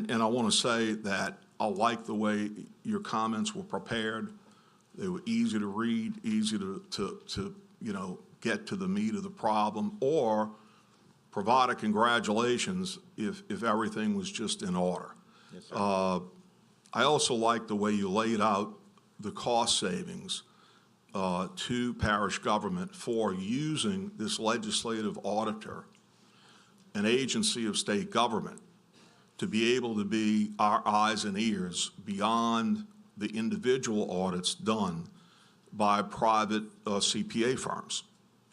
I want to say that I like the way your comments were prepared. They were easy to read, easy to you know, get to the meat of the problem, or provide a congratulations if everything was just in order. Yes, sir. I also like the way you laid out the cost savings to parish government for using this legislative auditor, an agency of state government, to be able to be our eyes and ears beyond the individual audits done by private CPA firms.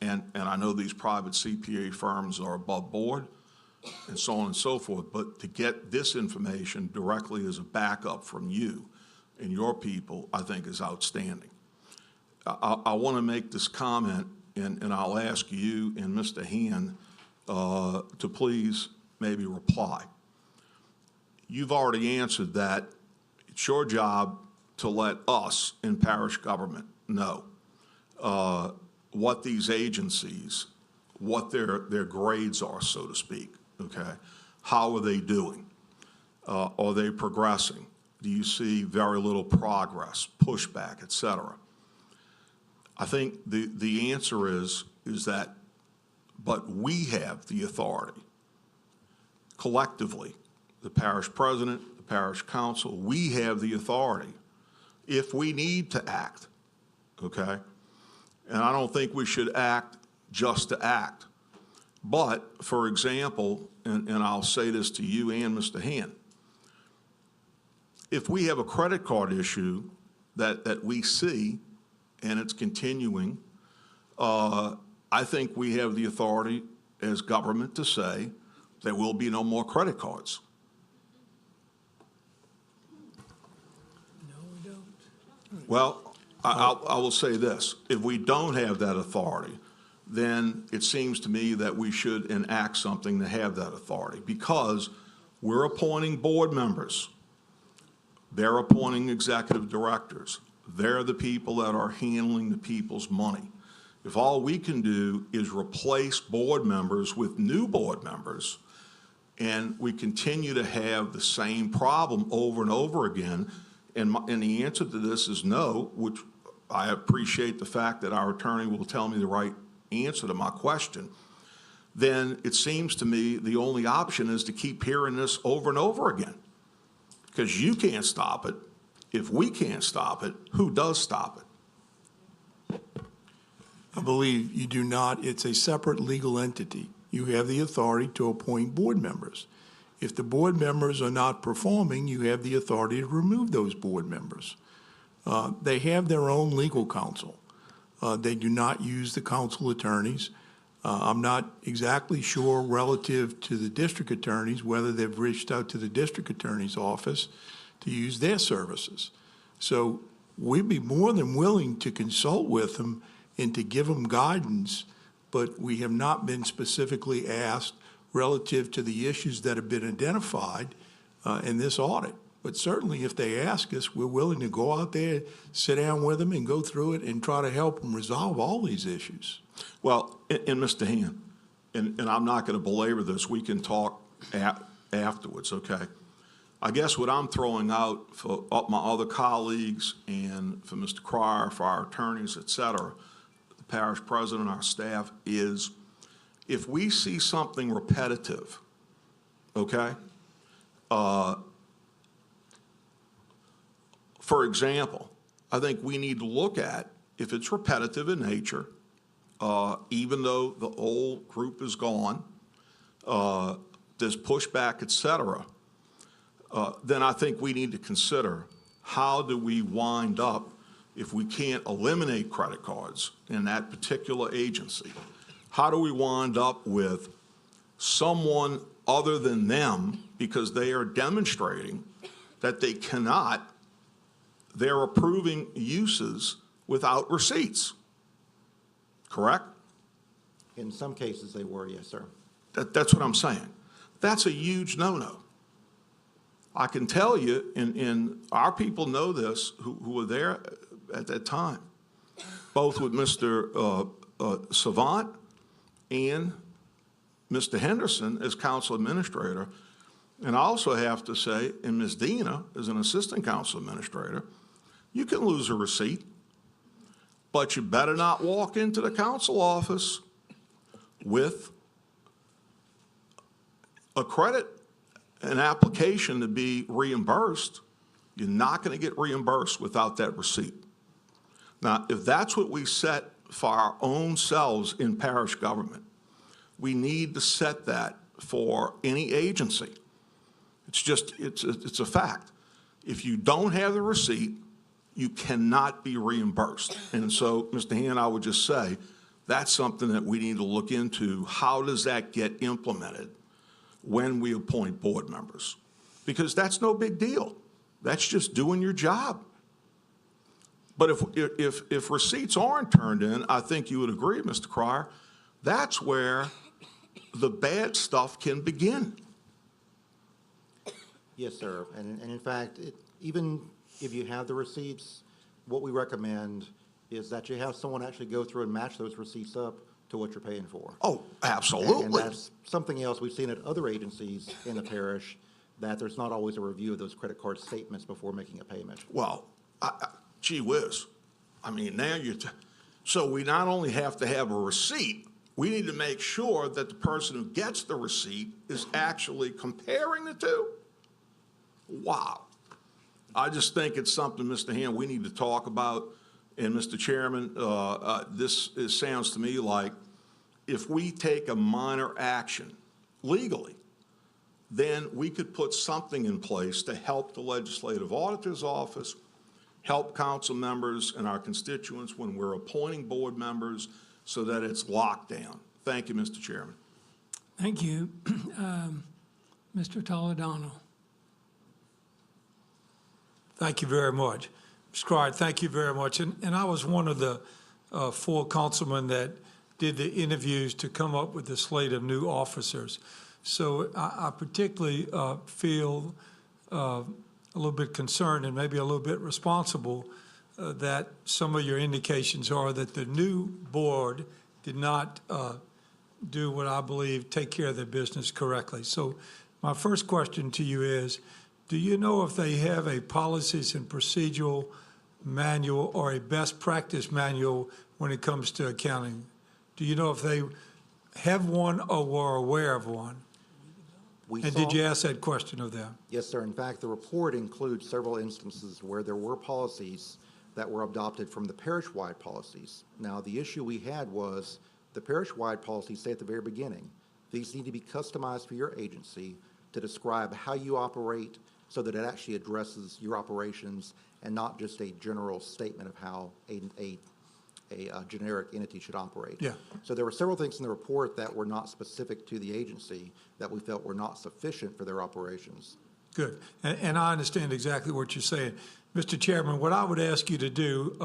And I know these private CPA firms are above board and so on and so forth, but to get this information directly as a backup from you and your people, I think is outstanding. I want to make this comment, and I'll ask you and Mr. Hand to please maybe reply. You've already answered that. It's your job to let us in parish government know what these agencies, what their grades are, so to speak, okay? How are they doing? Are they progressing? Do you see very little progress, pushback, et cetera? I think the answer is that, but we have the authority, collectively, the parish president, the parish council, we have the authority if we need to act, okay? And I don't think we should act just to act. But, for example, and I'll say this to you and Mr. Hand, if we have a credit card issue that we see and it's continuing, I think we have the authority as government to say there will be no more credit cards. No, we don't. Well, I will say this. If we don't have that authority, then it seems to me that we should enact something to have that authority, because we're appointing board members. They're appointing executive directors. They're the people that are handling the people's money. If all we can do is replace board members with new board members, and we continue to have the same problem over and over again, and the answer to this is no, which I appreciate the fact that our attorney will tell me the right answer to my question, then it seems to me the only option is to keep hearing this over and over again. Because you can't stop it. If we can't stop it, who does stop it? I believe you do not. It's a separate legal entity. You have the authority to appoint board members. If the board members are not performing, you have the authority to remove those board members. They have their own legal counsel. They do not use the council attorneys. I'm not exactly sure relative to the district attorneys whether they've reached out to the district attorney's office to use their services. So we'd be more than willing to consult with them and to give them guidance, but we have not been specifically asked relative to the issues that have been identified in this audit. But certainly if they ask us, we're willing to go out there, sit down with them and go through it and try to help them resolve all these issues. Well, and Mr. Hand, and I'm not going to belabor this, we can talk afterwards, okay? I guess what I'm throwing out for my other colleagues and for Mr. Cryer, for our attorneys, et cetera, the parish president, our staff, is if we see something repetitive, okay? For example, I think we need to look at if it's repetitive in nature, even though the old group is gone, there's pushback, et cetera, then I think we need to consider how do we wind up, if we can't eliminate credit cards in that particular agency, how do we wind up with someone other than them, because they are demonstrating that they cannot, they're approving uses without receipts, correct? In some cases, they were, yes, sir. That's what I'm saying. That's a huge no-no. I can tell you, and our people know this, who were there at that time, both with Mr. Savant and Mr. Henderson as council administrator. And I also have to say, and Ms. Dina as an assistant council administrator, you can lose a receipt, but you better not walk into the council office with a credit, an application to be reimbursed, you're not going to get reimbursed without that receipt. Now, if that's what we set for our own selves in parish government, we need to set that for any agency. It's just, it's a fact. If you don't have the receipt, you cannot be reimbursed. And so, Mr. Hand, I would just say, that's something that we need to look into. How does that get implemented when we appoint board members? Because that's no big deal. That's just doing your job. But if receipts aren't turned in, I think you would agree, Mr. Cryer, that's where the bad stuff can begin. Yes, sir. And in fact, even if you have the receipts, what we recommend is that you have someone actually go through and match those receipts up to what you're paying for. Oh, absolutely. And that's something else we've seen at other agencies in the parish, that there's not always a review of those credit card statements before making a payment. Well, gee whiz. I mean, now so we not only have to have a receipt, we need to make sure that the person who gets the receipt is actually comparing the two. Wow. I just think it's something, Mr. Hand, we need to talk about. And Mr. Chairman, this sounds to me like if we take a minor action legally, then we could put something in place to help the legislative auditor's office, help council members and our constituents when we're appointing board members so that it's locked down. Thank you, Mr. Chairman. Thank you. Mr. Toledano. Thank you very much. Mr. Cryer, thank you very much. And I was one of the 4 councilmen that did the interviews to come up with the slate of new officers. So I particularly feel a little bit concerned and maybe a little bit responsible that some of your indications are that the new board did not do what I believe take care of their business correctly. So my first question to you is, do you know if they have a policies and procedural manual or a best practice manual when it comes to accounting? Do you know if they have one or were aware of one? Did you ask that question of them? Yes, sir. In fact, the report includes several instances where there were policies that were adopted from the parish-wide policies. Now, the issue we had was the parish-wide policies say at the very beginning, these need to be customized for your agency to describe how you operate so that it actually addresses your operations and not just a general statement of how a generic entity should operate. Yeah. So there were several things in the report that were not specific to the agency that we felt were not sufficient for their operations. Good. And I understand exactly what you're saying. Mr. Chairman, what I would ask you to do,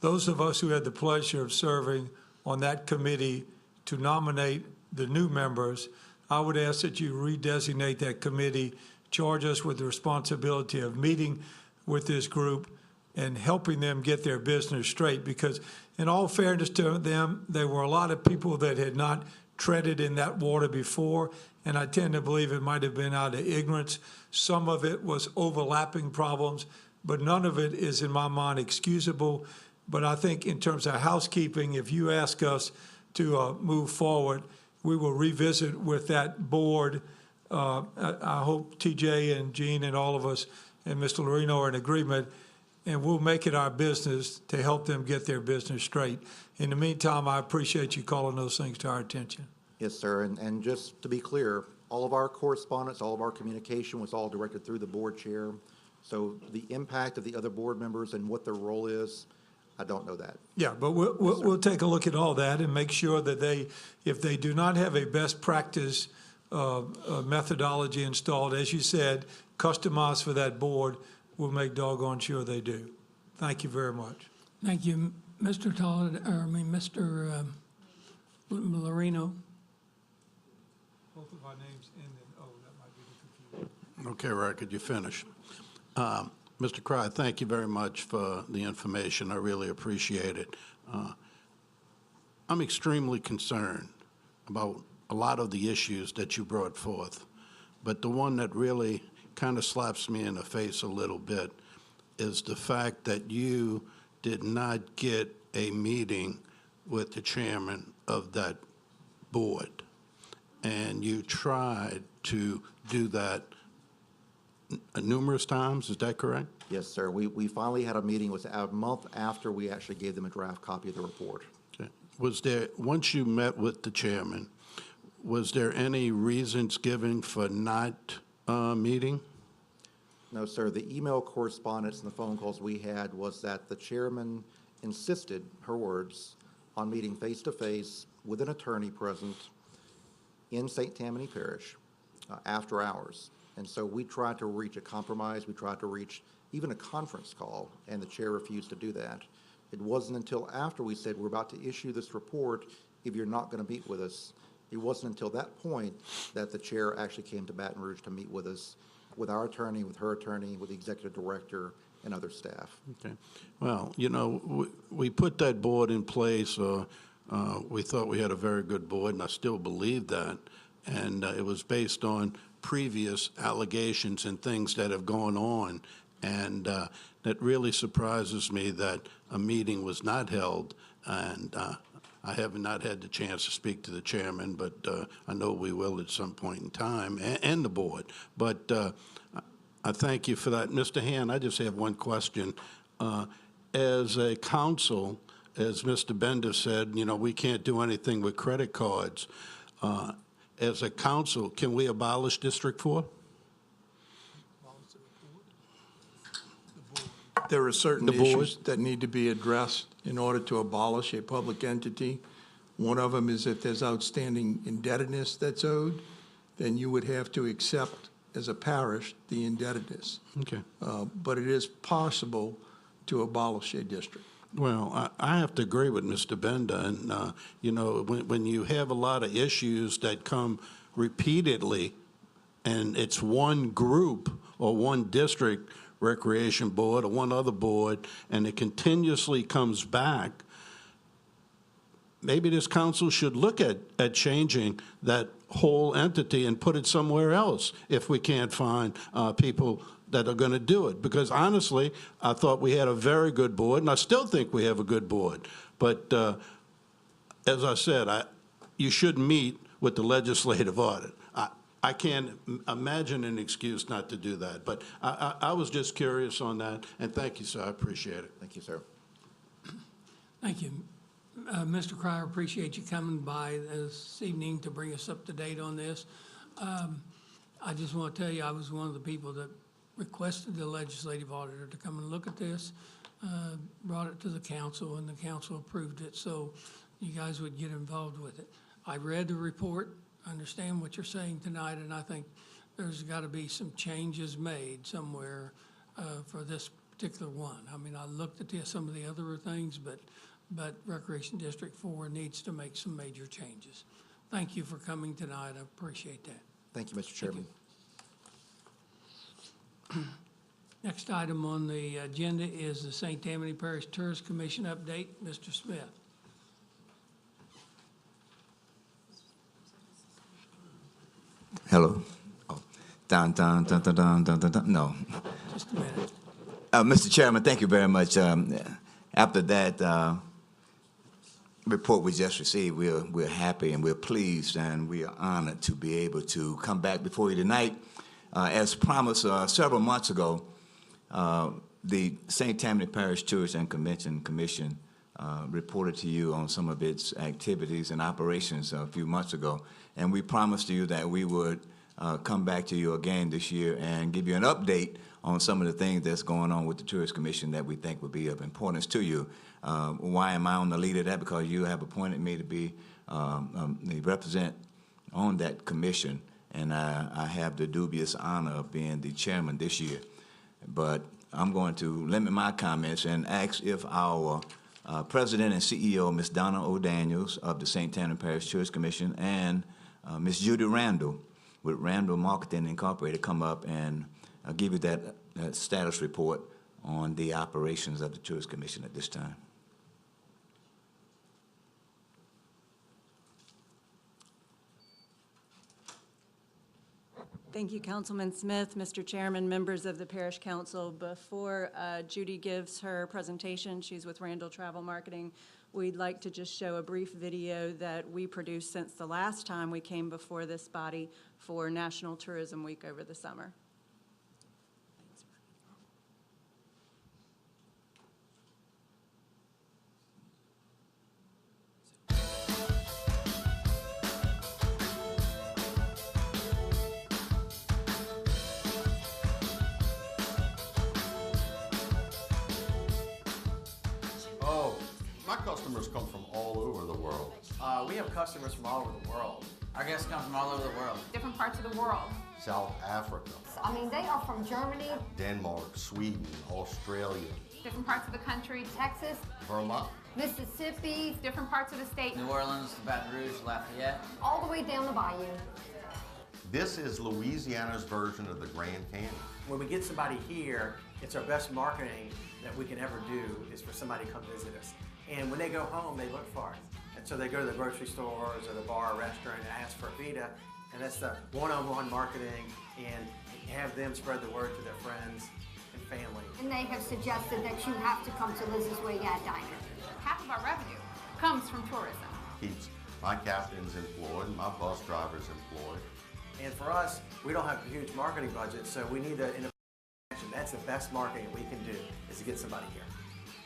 those of us who had the pleasure of serving on that committee to nominate the new members, I would ask that you redesignate that committee, charge us with the responsibility of meeting with this group and helping them get their business straight, because in all fairness to them, there were a lot of people that had not treaded in that water before, and I tend to believe it might have been out of ignorance. Some of it was overlapping problems, but none of it is, in my mind, excusable. But I think in terms of housekeeping, if you ask us to move forward, we will revisit with that board. I hope TJ and Gene and all of us and Mr. Lorino are in agreement, and we'll make it our business to help them get their business straight. In the meantime, I appreciate you calling those things to our attention. Yes, sir. And just to be clear, all of our correspondence, all of our communication was all directed through the board chair. So the impact of the other board members and what their role is, I don't know that. Yeah, but we'll take a look at all that and make sure that if they do not have a best practice methodology installed, as you said, customized for that board, we'll make doggone sure they do. Thank you very much. Thank you. Mr. Mr. Lorino. Both of our names end in O. That might be the confusion. Okay, Ray, could you finish? Mr. Cryer, thank you very much for the information. I really appreciate it. I'm extremely concerned about a lot of the issues that you brought forth, but the one that really kind of slaps me in the face a little bit is the fact that you did not get a meeting with the chairman of that board. and you tried to do that numerous times, is that correct? Yes, sir. We finally had a meeting, it was a month after we actually gave them a draft copy of the report. Okay. Was there, once you met with the chairman, was there any reasons given for not meeting? No, sir. The email correspondence and the phone calls we had was that the chairman insisted, her words, on meeting face-to-face with an attorney present in St. Tammany Parish after hours. And so we tried to reach a compromise. We tried to reach even a conference call, and the chair refused to do that. It wasn't until after we said, we're about to issue this report if you're not going to meet with us. It wasn't until that point that the chair actually came to Baton Rouge to meet with us, with our attorney, with her attorney, with the executive director, and other staff. Okay. Well, you know, we put that board in place. We thought we had a very good board, and I still believe that. And it was based on previous allegations and things that have gone on. And that really surprises me that a meeting was not held. And I have not had the chance to speak to the chairman, but I know we will at some point in time, and the board. But I thank you for that. Mr. Hand, I just have one question. As a council, as Mr. Bender said, you know, we can't do anything with credit cards. As a council, can we abolish District 4? There are certain The board? issues that need to be addressed in order to abolish a public entity. One of them is if there's outstanding indebtedness that's owed, then you would have to accept as a parish the indebtedness. Okay. But it is possible to abolish a district. Well, I have to agree with Mr. Bender, and, you know, when you have a lot of issues that come repeatedly, and it's one group or one district recreation board or one other board, and it continuously comes back, maybe this council should look at changing that whole entity and put it somewhere else if we can't find people that are going to do it. Because honestly, I thought we had a very good board, and I still think we have a good board. But as I said, you should meet with the legislative audit. I can't imagine an excuse not to do that. But I was just curious on that, and thank you, sir. I appreciate it. Thank you, sir. Thank you. Mr. Cryer, appreciate you coming by this evening to bring us up to date on this. I just want to tell you, I was one of the people that requested the legislative auditor to come and look at this, brought it to the council, and the council approved it, so you guys would get involved with it. I read the report, understand what you're saying tonight, and I think there's got to be some changes made somewhere for this particular one. I mean, I looked at some of the other things, but Recreation District 4 needs to make some major changes. Thank you for coming tonight. I appreciate that. Thank you, Mr. Chairman. Next item on the agenda is the St. Tammany Parish Tourist Commission update. Mr. Smith. Hello. Oh, dun, dun, dun, dun, dun, dun, dun, dun. No. Just a minute. Mr. Chairman, thank you very much. After that report we just received, we're happy and we're pleased and we are honored to be able to come back before you tonight. As promised several months ago, the St. Tammany Parish Tourist and Convention Commission reported to you on some of its activities and operations a few months ago, and we promised you that we would come back to you again this year and give you an update on some of the things that's going on with the Tourist Commission that we think would be of importance to you. Why am I on the lead of that? Because you have appointed me to be the representative on that commission, and I have the dubious honor of being the chairman this year. But I'm going to limit my comments and ask if our President and CEO, Ms. Donna O'Daniels of the St. Tammany Parish Tourist Commission, and Ms. Judy Randall with Randall Marketing Incorporated come up and give you that status report on the operations of the Tourist Commission at this time. Thank you, Councilman Smith, Mr. Chairman, members of the Parish Council. Before Judy gives her presentation, she's with Randall Travel Marketing, we'd like to just show a brief video that we produced since the last time we came before this body for National Tourism Week over the summer. Oh, my customers come from all over the world. We have customers from all over the world. Our guests come from all over the world. Different parts of the world. South Africa, I mean, they are from Germany, Denmark, Sweden, Australia, different parts of the country, Texas, Vermont. Mississippi, different parts of the state, New Orleans, Baton Rouge, Lafayette. all the way down the bayou. This is Louisiana's version of the Grand Canyon. When we get somebody here, it's our best marketing that we can ever do is for somebody to come visit us. And when they go home, they look for it. And so they go to the grocery stores or the bar or restaurant and ask for Vita. And that's the one-on-one marketing and have them spread the word to their friends and family. And they have suggested that you have to come to Liz's Way Diner. Half of our revenue comes from tourism. Keeps my captains employed, my bus drivers employed. And for us, we don't have a huge marketing budget, so we need to innovation. That's the best marketing we can do, is to get somebody here.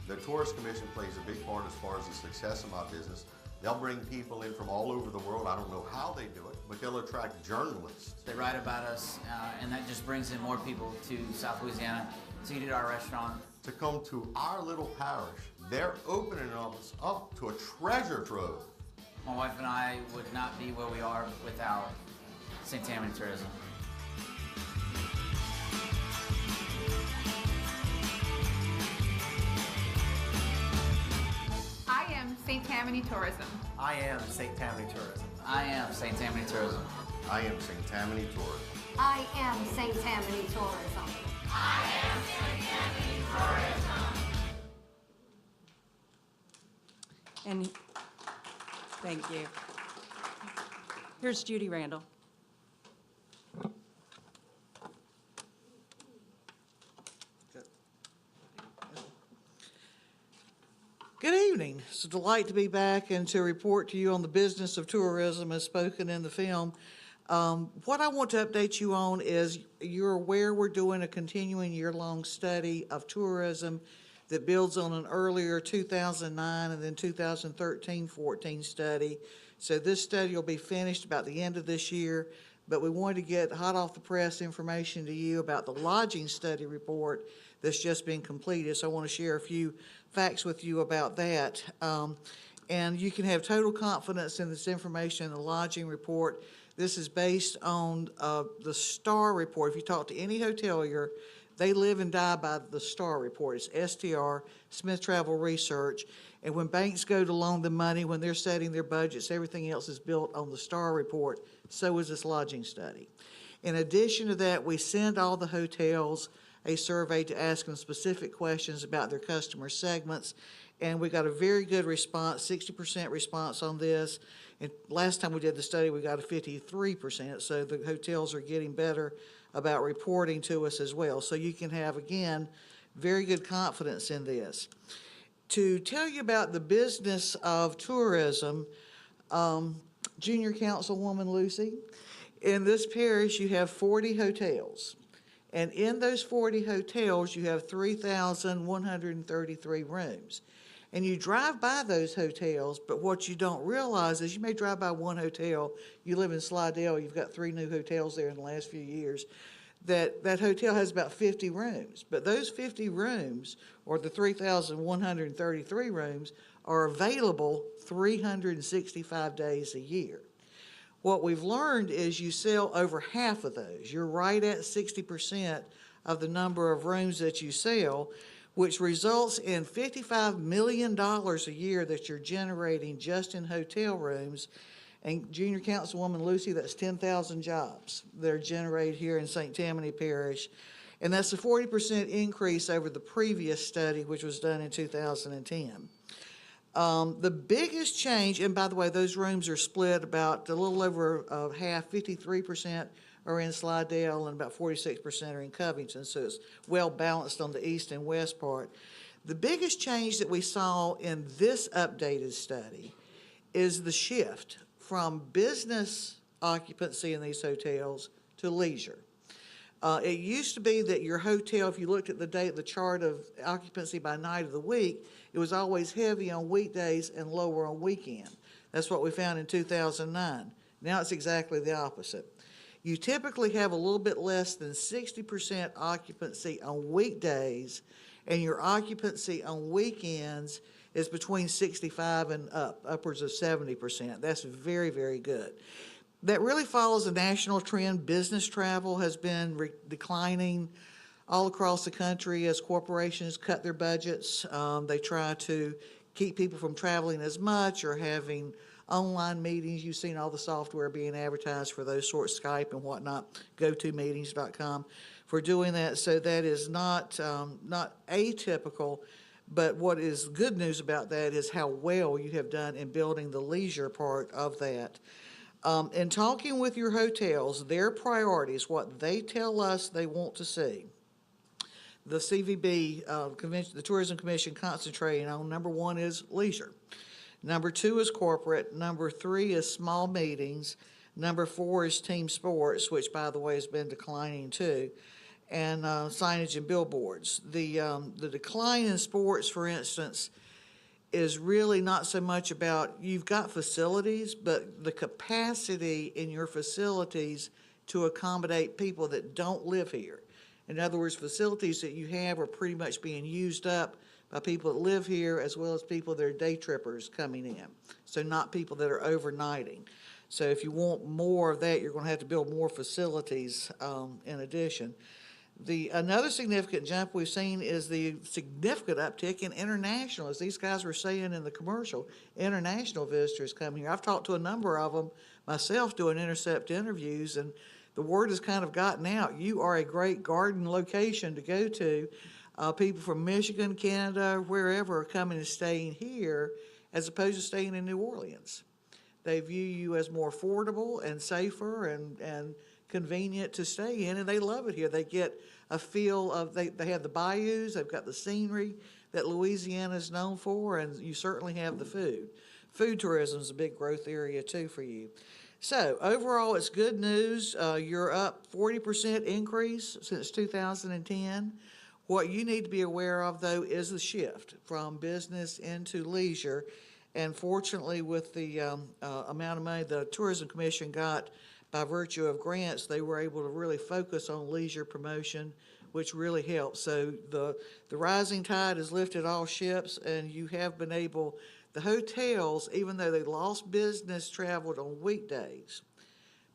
The Tourist Commission plays a big part as far as the success of my business. They'll bring people in from all over the world. I don't know how they do it, but they'll attract journalists. They write about us, and that just brings in more people to South Louisiana to eat at our restaurant. To come to our little parish, they're opening us up to a treasure trove. My wife and I would not be where we are without St. Tammany Tourism. I am St. Tammany Tourism. I am St. Tammany Tourism. I am St. Tammany Tourism. I am St. Tammany Tourism. I am St. Tammany Tourism. I am St. Tammany Tourism. And thank you. Here's Judy Randall. Good evening. It's a delight to be back and to report to you on the business of tourism as spoken in the film. What I want to update you on is you're aware we're doing a continuing year-long study of tourism that builds on an earlier 2009 and then 2013-14 study. So this study will be finished about the end of this year, but we wanted to get hot off the press information to you about the lodging study report that's just been completed. So I want to share a few facts with you about that. And you can have total confidence in this information in the lodging report. This is based on the STAR report. If you talk to any hotelier, they live and die by the STAR report. It's STR, Smith Travel Research. And when banks go to loan them money, when they're setting their budgets, everything else is built on the STAR report. So is this lodging study. In addition to that, we send all the hotels a survey to ask them specific questions about their customer segments. And we got a very good response, 60% response on this. And last time we did the study, we got a 53%. So the hotels are getting better about reporting to us as well. So you can have, again, very good confidence in this. To tell you about the business of tourism, Junior Councilwoman Lucy, in this parish you have 40 hotels. And in those 40 hotels, you have 3,133 rooms. And you drive by those hotels, but what you don't realize is you may drive by one hotel, you live in Slidell, you've got 3 new hotels there in the last few years, that hotel has about 50 rooms. But those 50 rooms, or the 3,133 rooms, are available 365 days a year. What we've learned is you sell over half of those. You're right at 60% of the number of rooms that you sell, which results in $55 million a year that you're generating just in hotel rooms. And Junior Councilwoman Lucy, that's 10,000 jobs that are generated here in St. Tammany Parish. And that's a 40% increase over the previous study, which was done in 2010. The biggest change, and by the way, those rooms are split about a little over half, 53% are in Slidell and about 46% are in Covington, so it's well balanced on the east and west part. The biggest change that we saw in this updated study is the shift from business occupancy in these hotels to leisure. It used to be that your hotel, if you looked at the chart of occupancy by night of the week, it was always heavy on weekdays and lower on weekend. That's what we found in 2009. Now it's exactly the opposite. You typically have a little bit less than 60% occupancy on weekdays, and your occupancy on weekends is between 65 and upwards of 70%. That's very, very good. That really follows a national trend. Business travel has been declining all across the country as corporations cut their budgets. They try to keep people from traveling as much or having online meetings. You've seen all the software being advertised for those sorts, Skype and whatnot, gotomeetings.com for doing that. So that is not atypical, but what is good news about that is how well you have done in building the leisure part of that. In talking with your hotels, their priorities, what they tell us they want to see, the CVB convention, the Tourism Commission concentrating on, number one is leisure. Number two is corporate. Number three is small meetings. Number four is team sports, which, by the way, has been declining too, and signage and billboards. The decline in sports, for instance, is really not so much about you've got facilities, but the capacity in your facilities to accommodate people that don't live here. In other words, facilities that you have are pretty much being used up by people that live here as well as people that are day trippers coming in, so not people that are overnighting. So if you want more of that, you're going to have to build more facilities in addition. Another significant jump we've seen is the significant uptick in international, as these guys were saying in the commercial, international visitors coming here. I've talked to a number of them myself doing intercept interviews, and the word has kind of gotten out. You are a great garden location to go to. People from Michigan, Canada, wherever are coming and staying here as opposed to staying in New Orleans. They view you as more affordable and safer and convenient to stay in, and they love it here. They get a feel of, they have the bayous, they've got the scenery that Louisiana is known for, and you certainly have the food. Food tourism is a big growth area too for you. So overall, it's good news. You're up 40% increase since 2010. What you need to be aware of, though, is the shift from business into leisure. And fortunately, with the amount of money the Tourism Commission got by virtue of grants, they were able to really focus on leisure promotion, which really helps. So the rising tide has lifted all ships, and you have been able, the hotels, even though they lost business traveled on weekdays,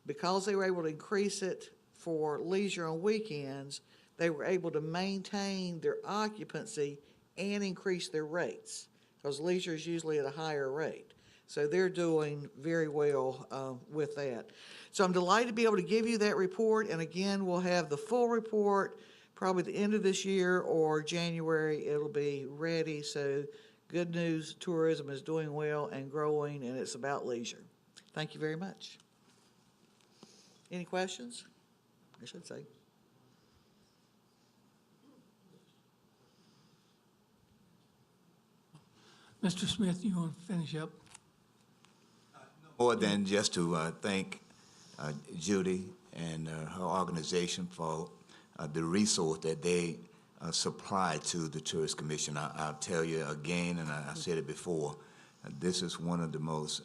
because they were able to increase it for leisure on weekends, they were able to maintain their occupancy and increase their rates, because leisure is usually at a higher rate. So they're doing very well with that. So I'm delighted to be able to give you that report, and again, we'll have the full report probably the end of this year or January. It'll be ready. So good news, tourism is doing well and growing, and it's about leisure. Thank you very much. Any questions? I should say. Mr. Smith, you want to finish up? More than just to thank Judy and her organization for the resource that they supply to the Tourist Commission. I'll tell you again, and I said it before, this is one of the most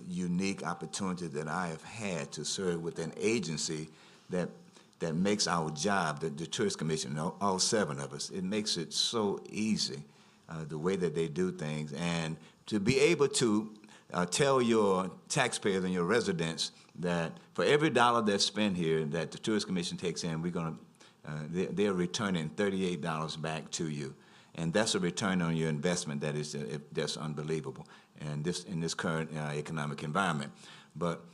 unique opportunities that I have had to serve with an agency that makes our job, the Tourist Commission, all seven of us, it makes it so easy, the way that they do things, and to be able to tell your taxpayers and your residents that for every dollar that's spent here that the Tourist Commission takes in, we're going to, they're returning $38 back to you. And that's a return on your investment that's unbelievable and in this current economic environment. But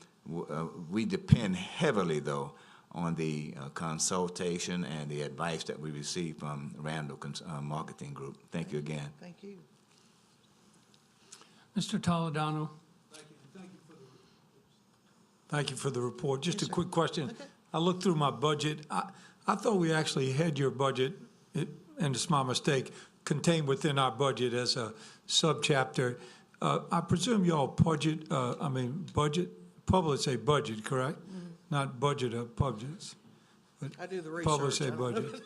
we depend heavily, though, on the consultation and the advice that we receive from Randall Marketing Group. Thank you again. Thank you. Mr. Toledano. Thank you for the report. Just a quick question. Okay. I looked through my budget. I thought we actually had your budget, and it's my mistake, contained within our budget as a subchapter. I presume y'all publish a budget, correct? Not budget of budgets. But I do the publish research. a budget.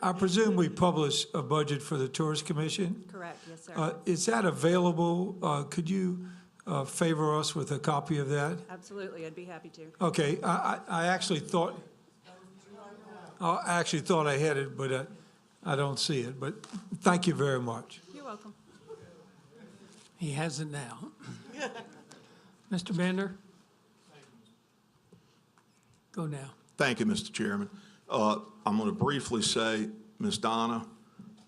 I presume we publish a budget for the Tourist Commission? Correct, yes, sir. Is that available? Could you favor us with a copy of that? Absolutely, I'd be happy to. Okay, I actually thought I had it, but I don't see it. But thank you very much. You're welcome. He has it now. Mr. Bender? Go now. Thank you, Mr. Chairman. I'm going to briefly say, Ms. Donna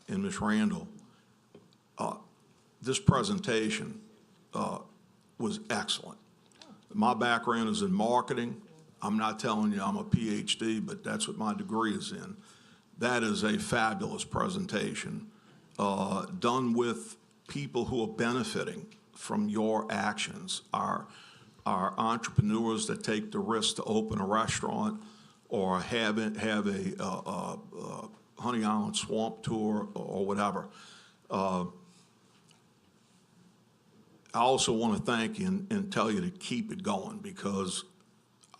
and Ms. Randall, this presentation was excellent. My background is in marketing. I'm not telling you I'm a PhD, but that's what my degree is in. That is a fabulous presentation done with people who are benefiting from your actions. Our entrepreneurs that take the risk to open a restaurant or have a Honey Island Swamp tour or whatever. I also want to thank you and tell you to keep it going, because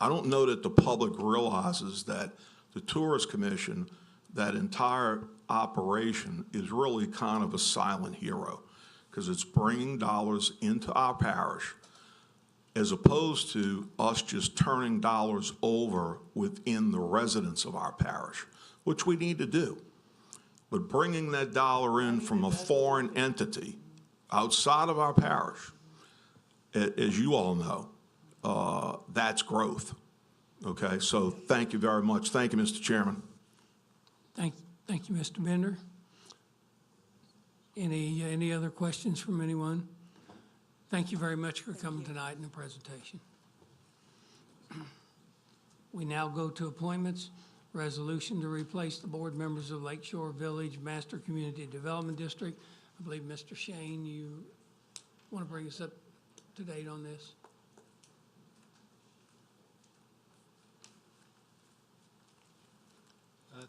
I don't know that the public realizes that the Tourist Commission, that entire operation, is really kind of a silent hero, because it's bringing dollars into our parish as opposed to us just turning dollars over within the residents of our parish, which we need to do. But bringing that dollar in from a foreign entity outside of our parish, as you all know, that's growth. Okay, so thank you very much. Thank you, Mr. Chairman. Thank you, Mr. Bender. Any other questions from anyone? Thank you very much for coming tonight in the presentation. We now go to appointments. Resolution to replace the board members of Lakeshore Village Master Community Development District. I believe, Mr. Shane, you want to bring us up to date on this?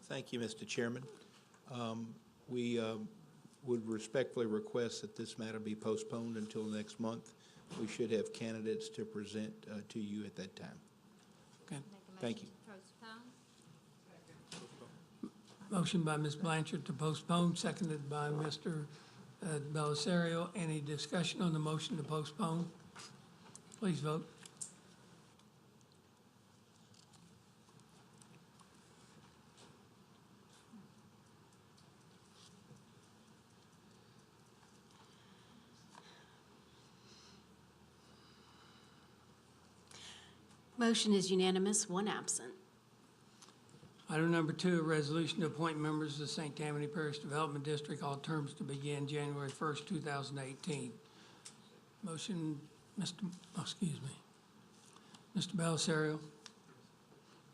Thank you, Mr. Chairman. We would respectfully request that this matter be postponed until next month. We should have candidates to present to you at that time. Okay. Thank you. Motion by Ms. Blanchard to postpone, seconded by Mr. Belisario. Any discussion on the motion to postpone? Please vote. Motion is unanimous, one absent. Item number 2, a resolution to appoint members of the St. Tammany Parish Development District, all terms to begin January 1st, 2018. Motion, excuse me. Mr. Belisario,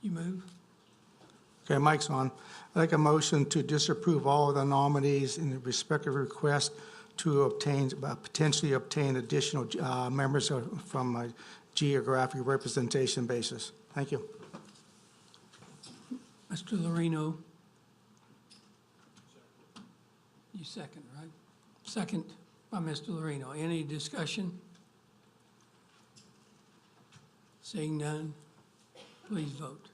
you move. Okay, mic's on. I'd like a motion to disapprove all of the nominees in the respective request to obtain, potentially obtain additional members from a geographic representation basis. Thank you. Mr. Lorino. You second, right? Second by Mr. Lorino. Any discussion? Seeing none, please vote.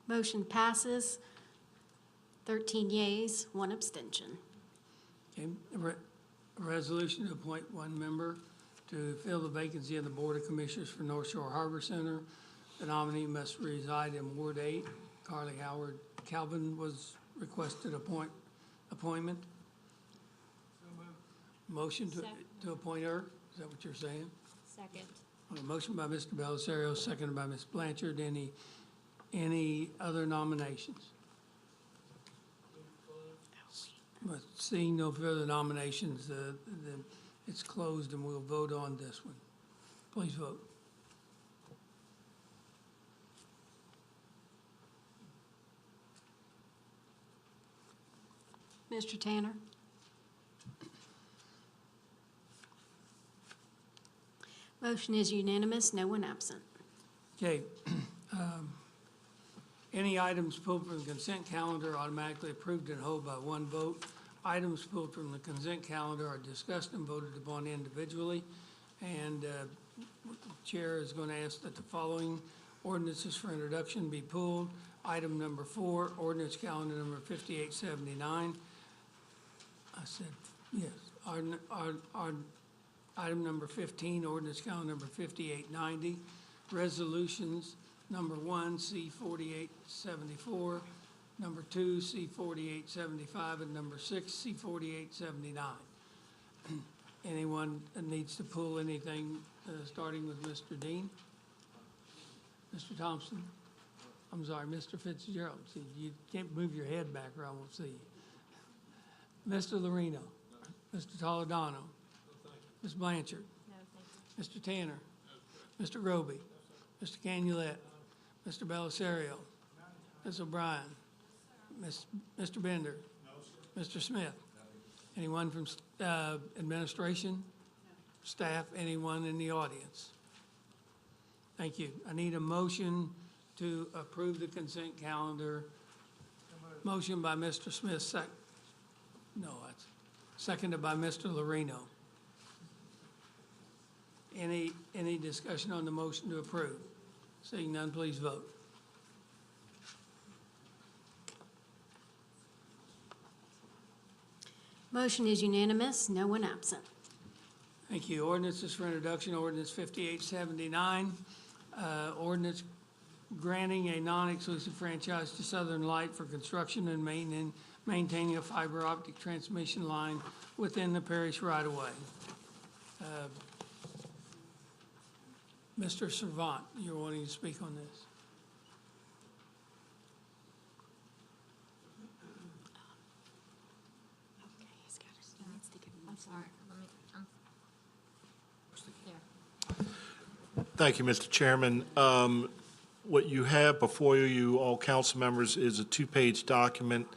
Motion passes, 13 yeas, one abstention. Okay, a resolution to appoint one member to fill the vacancy of the Board of Commissioners for North Shore Harbor Center. The nominee must reside in Ward 8. Carly Howard Calvin was requested appointment. Motion to appoint her, is that what you're saying? Second. A motion by Mr. Belisario, seconded by Ms. Blanchard. Any other nominations? But seeing no further nominations, then it's closed and we'll vote on this one. Please vote. Mr. Tanner? Motion is unanimous, no one absent. Okay. Any items pulled from the consent calendar automatically approved in whole by one vote. Items pulled from the consent calendar are discussed and voted upon individually. And the Chair is going to ask that the following ordinances for introduction be pulled. Item number 4, ordinance calendar number 5879. I said, yes. Item number 15, ordinance calendar number 5890. Resolutions, number 1, C-4874, number 2, C-4875, and number 6, C-4879. Anyone needs to pull anything, starting with Mr. Dean? Mr. Thompson? I'm sorry, Mr. Fitzgerald. See, you can't move your head back or I won't see you. Mr. Lorino? Mr. Toledano? Ms. Blanchard? Mr. Tanner? Mr. Roby? Mr. Canulet? Mr. Belisario? Ms. O'Brien? Mr. Bender? Mr. Smith? Anyone from administration? Staff? Anyone in the audience? Thank you. I need a motion to approve the consent calendar. Motion by Mr. Smith, that's seconded by Mr. Lorino. Any discussion on the motion to approve? Seeing none, please vote. Motion is unanimous, no one absent. Thank you. Ordinances for introduction, ordinance 5879. Ordinance granting a non-exclusive franchise to Southern Light for construction and maintaining a fiber optic transmission line within the parish right-of-way. Mr. Servant, you're wanting to speak on this? I'm sorry. Thank you, Mr. Chairman. What you have before you, all council members, is a two-page document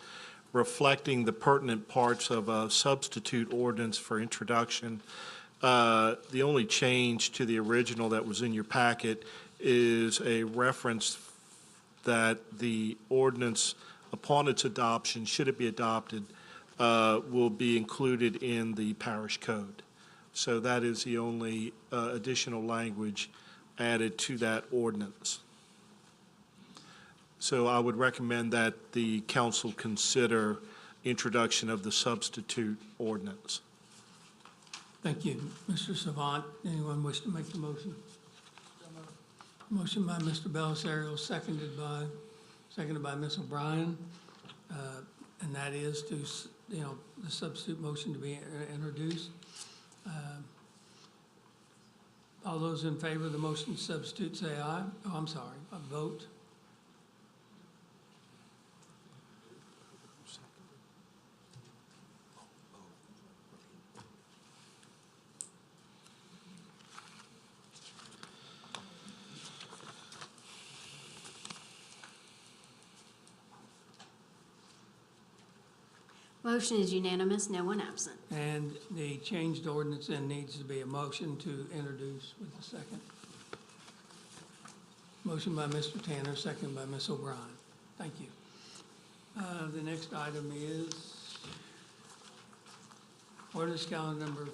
reflecting the pertinent parts of a substitute ordinance for introduction. The only change to the original that was in your packet is a reference that the ordinance, upon its adoption, should it be adopted, will be included in the parish code. So that is the only additional language added to that ordinance. So I would recommend that the council consider introduction of the substitute ordinance. Thank you. Mr. Savant, anyone wish to make the motion? Motion by Mr. Belisario, seconded by Ms. O'Brien. And that is to, the substitute motion to be introduced. All those in favor of the motion to substitute say aye. Oh, I'm sorry, a vote. Motion is unanimous, no one absent. And the changed ordinance then needs to be a motion to introduce with a second. Motion by Mr. Tanner, second by Ms. O'Brien. Thank you. The next item is ordinance calendar number,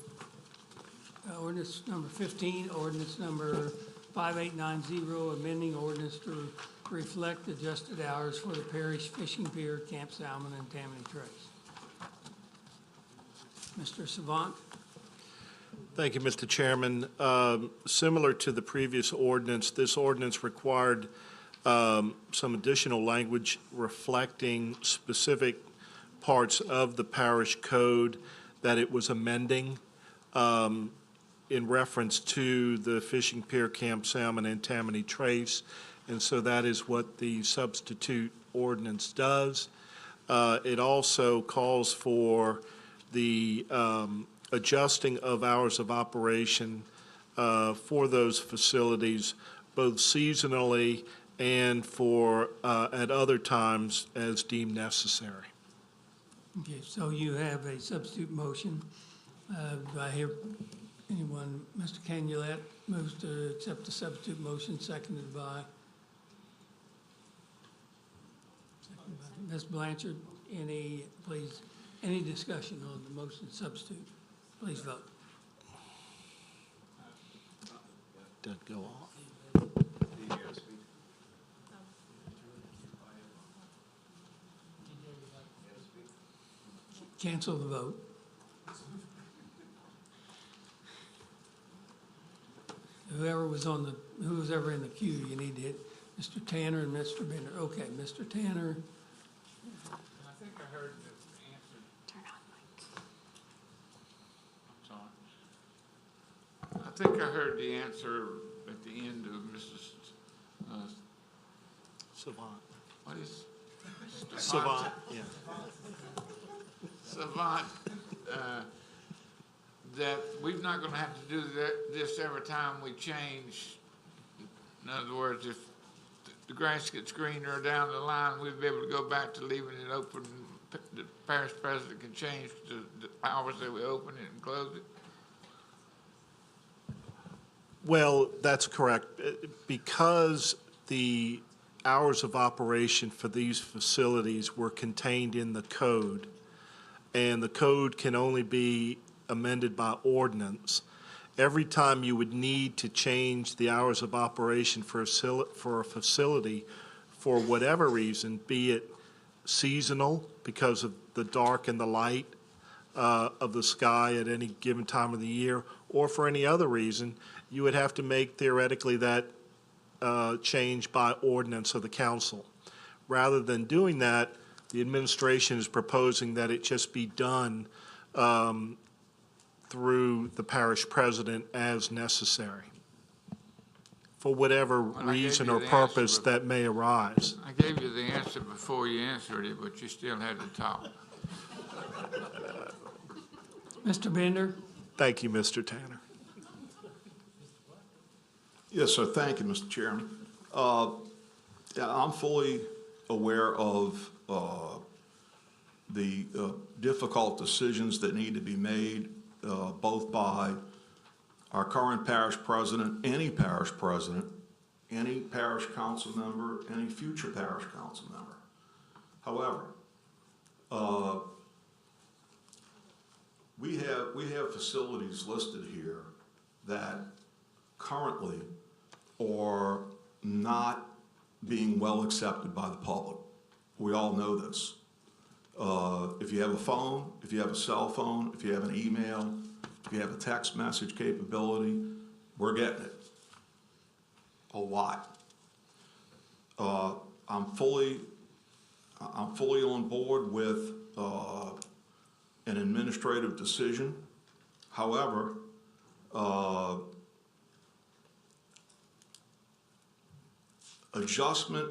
ordinance number 15, ordinance number 5890, amending ordinance to reflect adjusted hours for the parish fishing pier, Camp Salmon, and Tammany Trace. Mr. Savant. Thank you, Mr. Chairman. Similar to the previous ordinance, this ordinance required some additional language reflecting specific parts of the parish code that it was amending in reference to the fishing pier, Camp Salmon, and Tammany Trace. And so that is what the substitute ordinance does. It also calls for the adjusting of hours of operation for those facilities, both seasonally and for at other times as deemed necessary. Okay, so you have a substitute motion. Do I hear Anyone, Mr. Canulette moves to accept the substitute motion, seconded by Ms. Blanchard. Any discussion on the motion substitute? Please vote. Doesn't go off. Cancel the vote. Who was ever in the queue, you need to hit Mr. Tanner and Mr. Bender. Okay, Mr. Tanner. I think I heard the answer. Turn on mic. Sorry. I think I heard the answer at the end of Mrs. Savant. What is? Savant, yeah. Savant, that we're not gonna have to do this every time we change. In other words, if the grass gets greener down the line, we'd be able to go back to leaving it open. The parish president can change the hours that we open it and close it. Well, that's correct. Because the hours of operation for these facilities were contained in the code, and the code can only be amended by ordinance, every time you would need to change the hours of operation for a facility for whatever reason, be it seasonal because of the dark and the light of the sky at any given time of the year, or for any other reason, you would have to make theoretically that change by ordinance of the council. Rather than doing that, the administration is proposing that it just be done through the parish president as necessary, for whatever reason or purpose that may arise. I gave you the answer before you answered it, but you still had to talk. Mr. Bender? Thank you, Mr. Tanner. Yes, sir. Thank you, Mr. Chairman. Yeah, I'm fully aware of the difficult decisions that need to be made, both by our current parish president, any parish council member, any future parish council member. However, we have facilities listed here that currently are not being well accepted by the public. We all know this. If you have a phone, if you have a cell phone, if you have an email, if you have a text message capability, we're getting it. A lot. I'm fully on board with an administrative decision. However, adjustment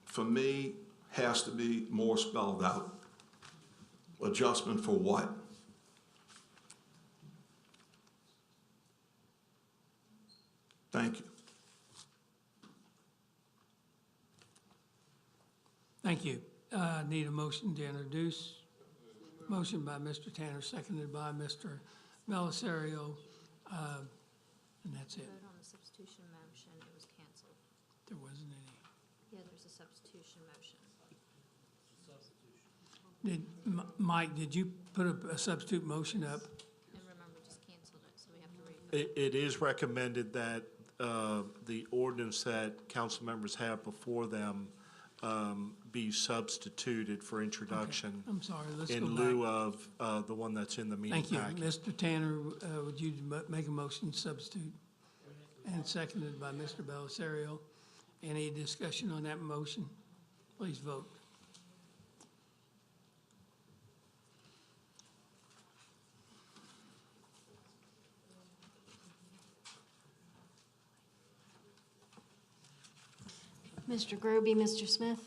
for me has to be more spelled out. Adjustment for what? Thank you. Thank you. Need a motion to introduce. Motion by Mr. Tanner, seconded by Mr. Belisario, and that's it. Vote on the substitution motion, it was canceled. There wasn't any. Yeah, there's a substitution motion. Mike, did you put a substitute motion up? And remember, just canceled it, so we have to read. It is recommended that the ordinance that council members have before them be substituted for introduction. Okay. I'm sorry, let's go in back. lieu of the one that's in the meeting Thank you. packet. Mr. Tanner, would you make a motion to substitute? And seconded by Mr. Belisario. Any discussion on that motion? Please vote. Mr. Groby, Mr. Smith?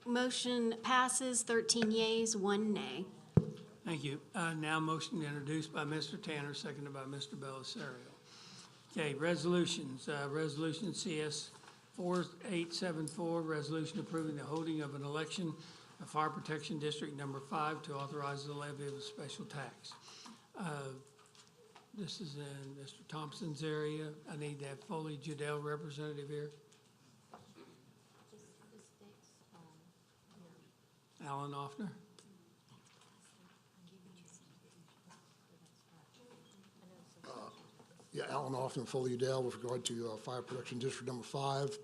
Motion passes 13 yeas, 1 nay. Thank you. Now motion introduced by Mr. Tanner, seconded by Mr. Belisario. Okay, resolutions. Resolution CS 4874, resolution approving the holding of an election of Fire Protection District Number 5 to authorize the levy of a special tax. This is in Mr. Thompson's area. I need to have Foley Judell representative here. Alan Offner. Yeah, Alan Hoffman, Foley Udell, with regard to Fire Protection District Number 5.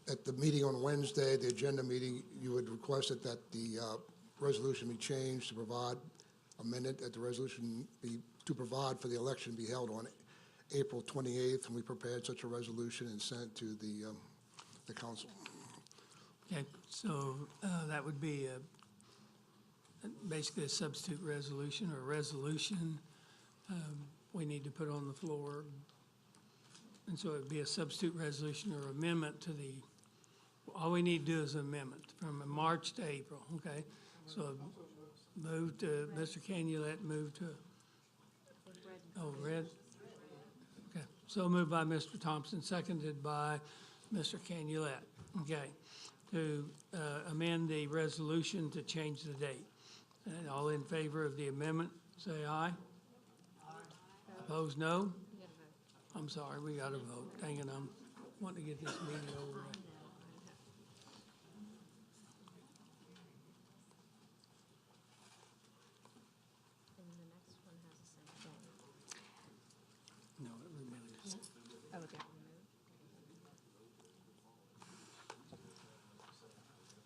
At the meeting on Wednesday, the agenda meeting, you had requested that the resolution be changed to provide, amended, that the resolution be to provide for the election be held on April 28th, and we prepared such a resolution and sent it to the council. Okay, so that would be basically a substitute resolution or resolution we need to put on the floor. And so it'd be a substitute resolution or amendment to the, all we need to do is amendment from March to April, okay? So move to, Mr. Canulet, move to, oh, red? Okay, so moved by Mr. Thompson, seconded by Mr. Canulet, okay? To amend the resolution to change the date. And all in favor of the amendment, say aye. Opposed, no? I'm sorry, we got to vote. Dang it, I'm wanting to get this meeting over with. And the next one has the same thing. No, it removed. Oh, it got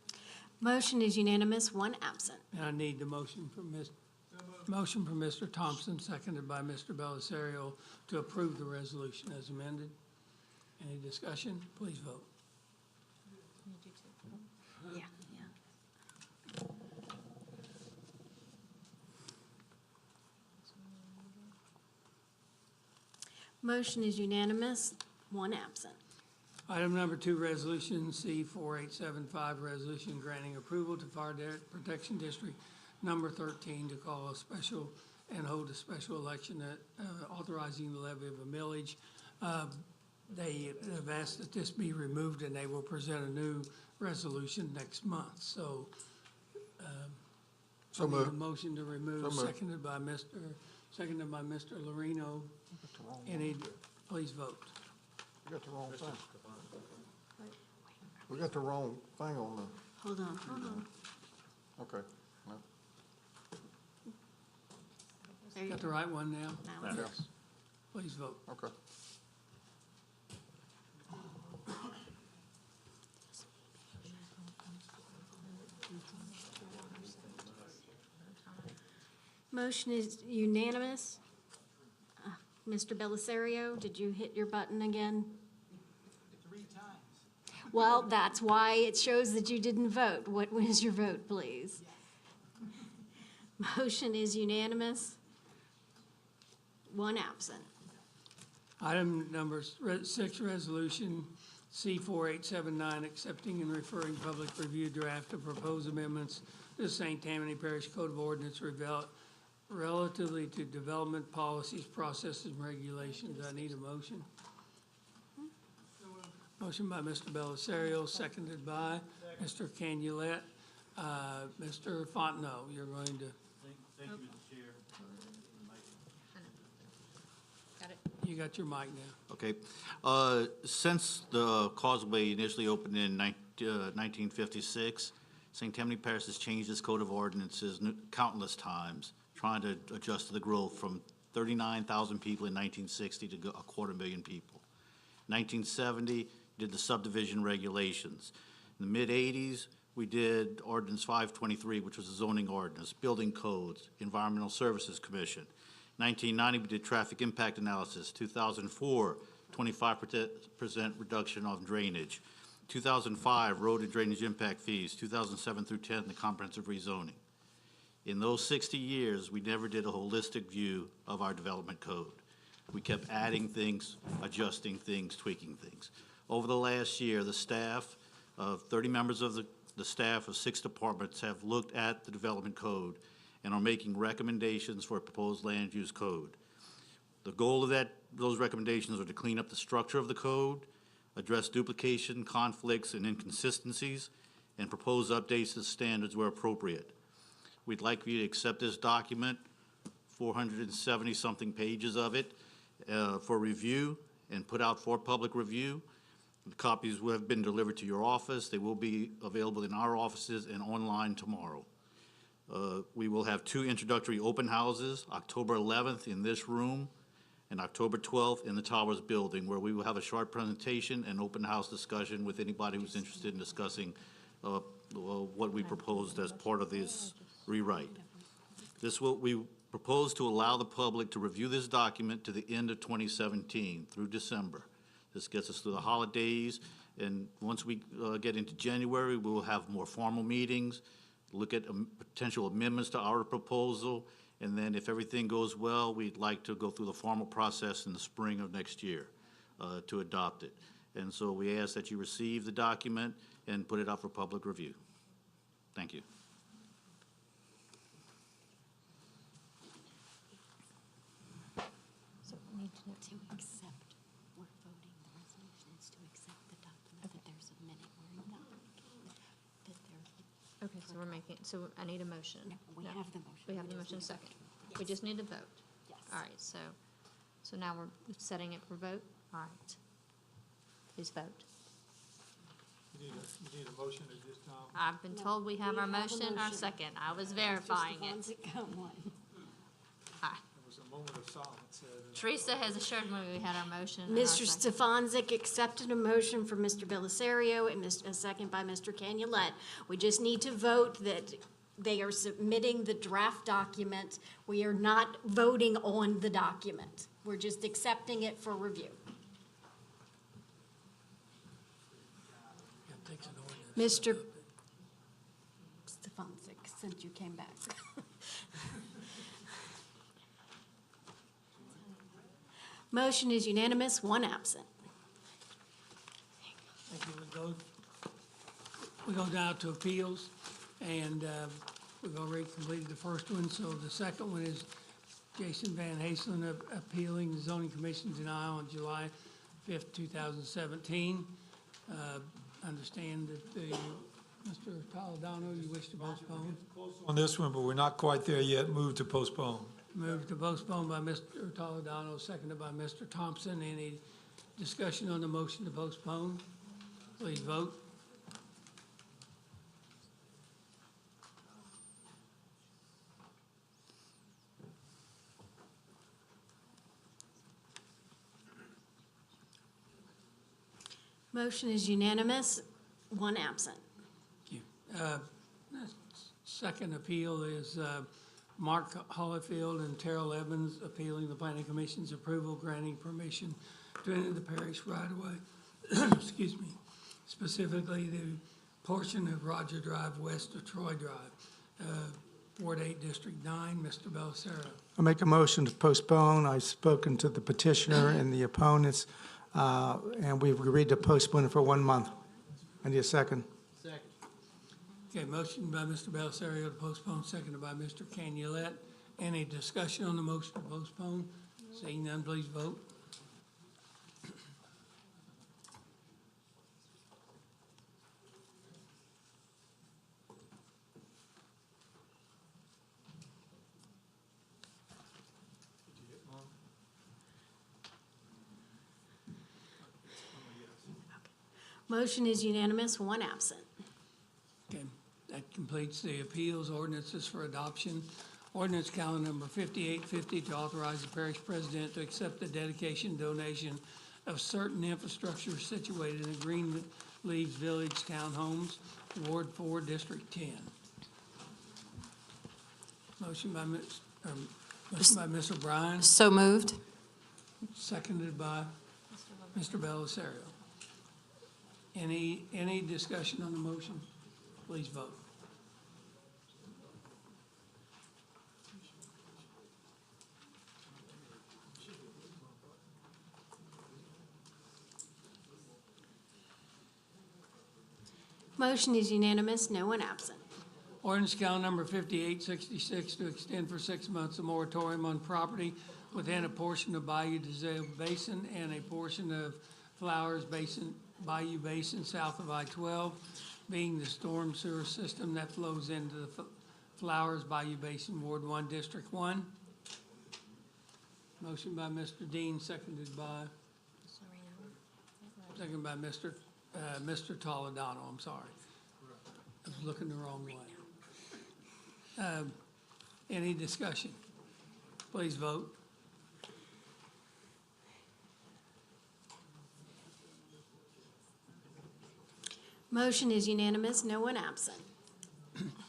removed? Motion is unanimous, one absent. And I need the motion from Mr. Thompson, seconded by Mr. Belisario, to approve the resolution as amended. Any discussion? Please vote. Yeah, yeah. Motion is unanimous, one absent. Item number 2, resolution C-4875, resolution granting approval to Fire Protection District Number 13 to call a special and hold a special election authorizing the levy of a millage. They have asked that this be removed, and they will present a new resolution next month. So I need a motion to remove, seconded by Mr. Lorino. Any, please vote. We got the wrong thing. We got the wrong thing on the, Hold on, hold on. okay. No. There you Got go. the right one now? Now it's- Yes. Please vote. Okay. Motion is unanimous. Mr. Belisario, did you hit your button again? 3 times. Well, that's why it shows that you didn't vote. What was your vote, please? Motion is unanimous. One absent. Item number 6, resolution C-4879, accepting and referring public review draft of proposed amendments to the St. Tammany Parish Code of Ordinance relatively to development policies, processes, and regulations. I need a motion. Motion by Mr. Belisario, seconded by Mr. Canulet. Mr. Fontenot, you're going to. Thank you, Mr. Chair. Got it. You got your mic now. Okay. Since the causeway initially opened in 1956, St. Tammany Parish has changed its code of ordinances countless times, trying to adjust to the growth from 39,000 people in 1960 to 250,000 people. 1970, did the subdivision regulations. In the mid-'80s, we did Ordinance 523, which was a zoning ordinance, building codes, Environmental Services Commission. 1990, we did traffic impact analysis. 2004, 25% reduction of drainage. 2005, road and drainage impact fees. 2007 through 10, the comprehensive rezoning. In those 60 years, we never did a holistic view of our development code. We kept adding things, adjusting things, tweaking things. Over the last year, the staff of 30 members of the staff of 6 departments have looked at the development code and are making recommendations for a proposed land use code. The goal of those recommendations are to clean up the structure of the code, address duplication, conflicts, and inconsistencies, and propose updates to standards where appropriate. We'd like for you to accept this document, 470-something pages of it, for review and put out for public review. The copies will have been delivered to your office. They will be available in our offices and online tomorrow. We will have 2 introductory open houses, October 11th in this room and October 12th in the Towers building, where we will have a short presentation and open house discussion with anybody who's interested in discussing what we proposed as part of this rewrite. We propose to allow the public to review this document to the end of 2017 through December. This gets us through the holidays, and once we get into January, we will have more formal meetings, look at potential amendments to our proposal, and then if everything goes well, we'd like to go through the formal process in the spring of next year to adopt it. And so we ask that you receive the document and put it out for public review. Thank you. So we need to know to accept, we're voting the resolution is to accept the document that they're submitting. We're not, that they're. Okay, so we're making, so I need a motion. No, we have the motion. We have the motion second. We just need to vote. Yes. All right, so now we're setting it for vote. All right. Please vote. You need a motion at this time? I've been told we have our motion, our second. I was verifying it. Aye. There was a moment of silence. Teresa has assured me we had our motion. and our Mr. second. Stefanczyk accepted a motion from Mr. Belisario and a second by Mr. Canulette. We just need to vote that they are submitting the draft document. We are not voting on the document. We're just accepting it for review. Mr. Stefanczyk, since you came back. Motion is unanimous, 1 absent. Thank you. We go down to appeals, and we've already completed the first one, so the second one is Jason Van Haselen appealing the zoning commission denial on July 5th, 2017. Understand that Mr. Toledano, you wish to postpone? On this one, but we're not quite there yet. Move to postpone. Move to postpone by Mr. Toledano, seconded by Mr. Thompson. Any discussion on the motion to postpone? Please vote. Motion is unanimous, 1 absent. Thank you. Second appeal is Mark Hollifield and Terrell Evans appealing the planning commission's approval granting permission to enter the parish right away. Excuse me. Specifically, the portion of Roger Drive west of Troy Drive, Ward 8, District 9. Mr. Belisario. I'll make a motion to postpone. I've spoken to the petitioner and the opponents, and we've agreed to postpone it for 1 month. I need a second. Second. Okay, motion by Mr. Belisario to postpone, seconded by Mr. Canulette. Any discussion on the motion to postpone? Seeing none, please vote. Motion is unanimous, 1 absent. Okay, that completes the appeals ordinances for adoption. Ordinance calendar number 5850 to authorize the parish president to accept the dedication donation of certain infrastructure situated in Greenleaves Village Townhomes, Ward 4, District 10. Motion by Ms. O'Brien. So moved. Seconded by Mr. Belisario. Any discussion on the motion? Please vote. Motion is unanimous, no one absent. Ordinance calendar number 5866 to extend for 6 months a moratorium on property within a portion of Bayou DeZale Basin and a portion of Flowers Basin Bayou Basin south of I-12, being the storm sewer system that flows into the Flowers Bayou Basin, Ward 1, District 1. Motion by Mr. Dean, seconded by Mr. Toledano, I'm sorry. I was looking the wrong way. Any discussion? Please vote. Motion is unanimous, no one absent.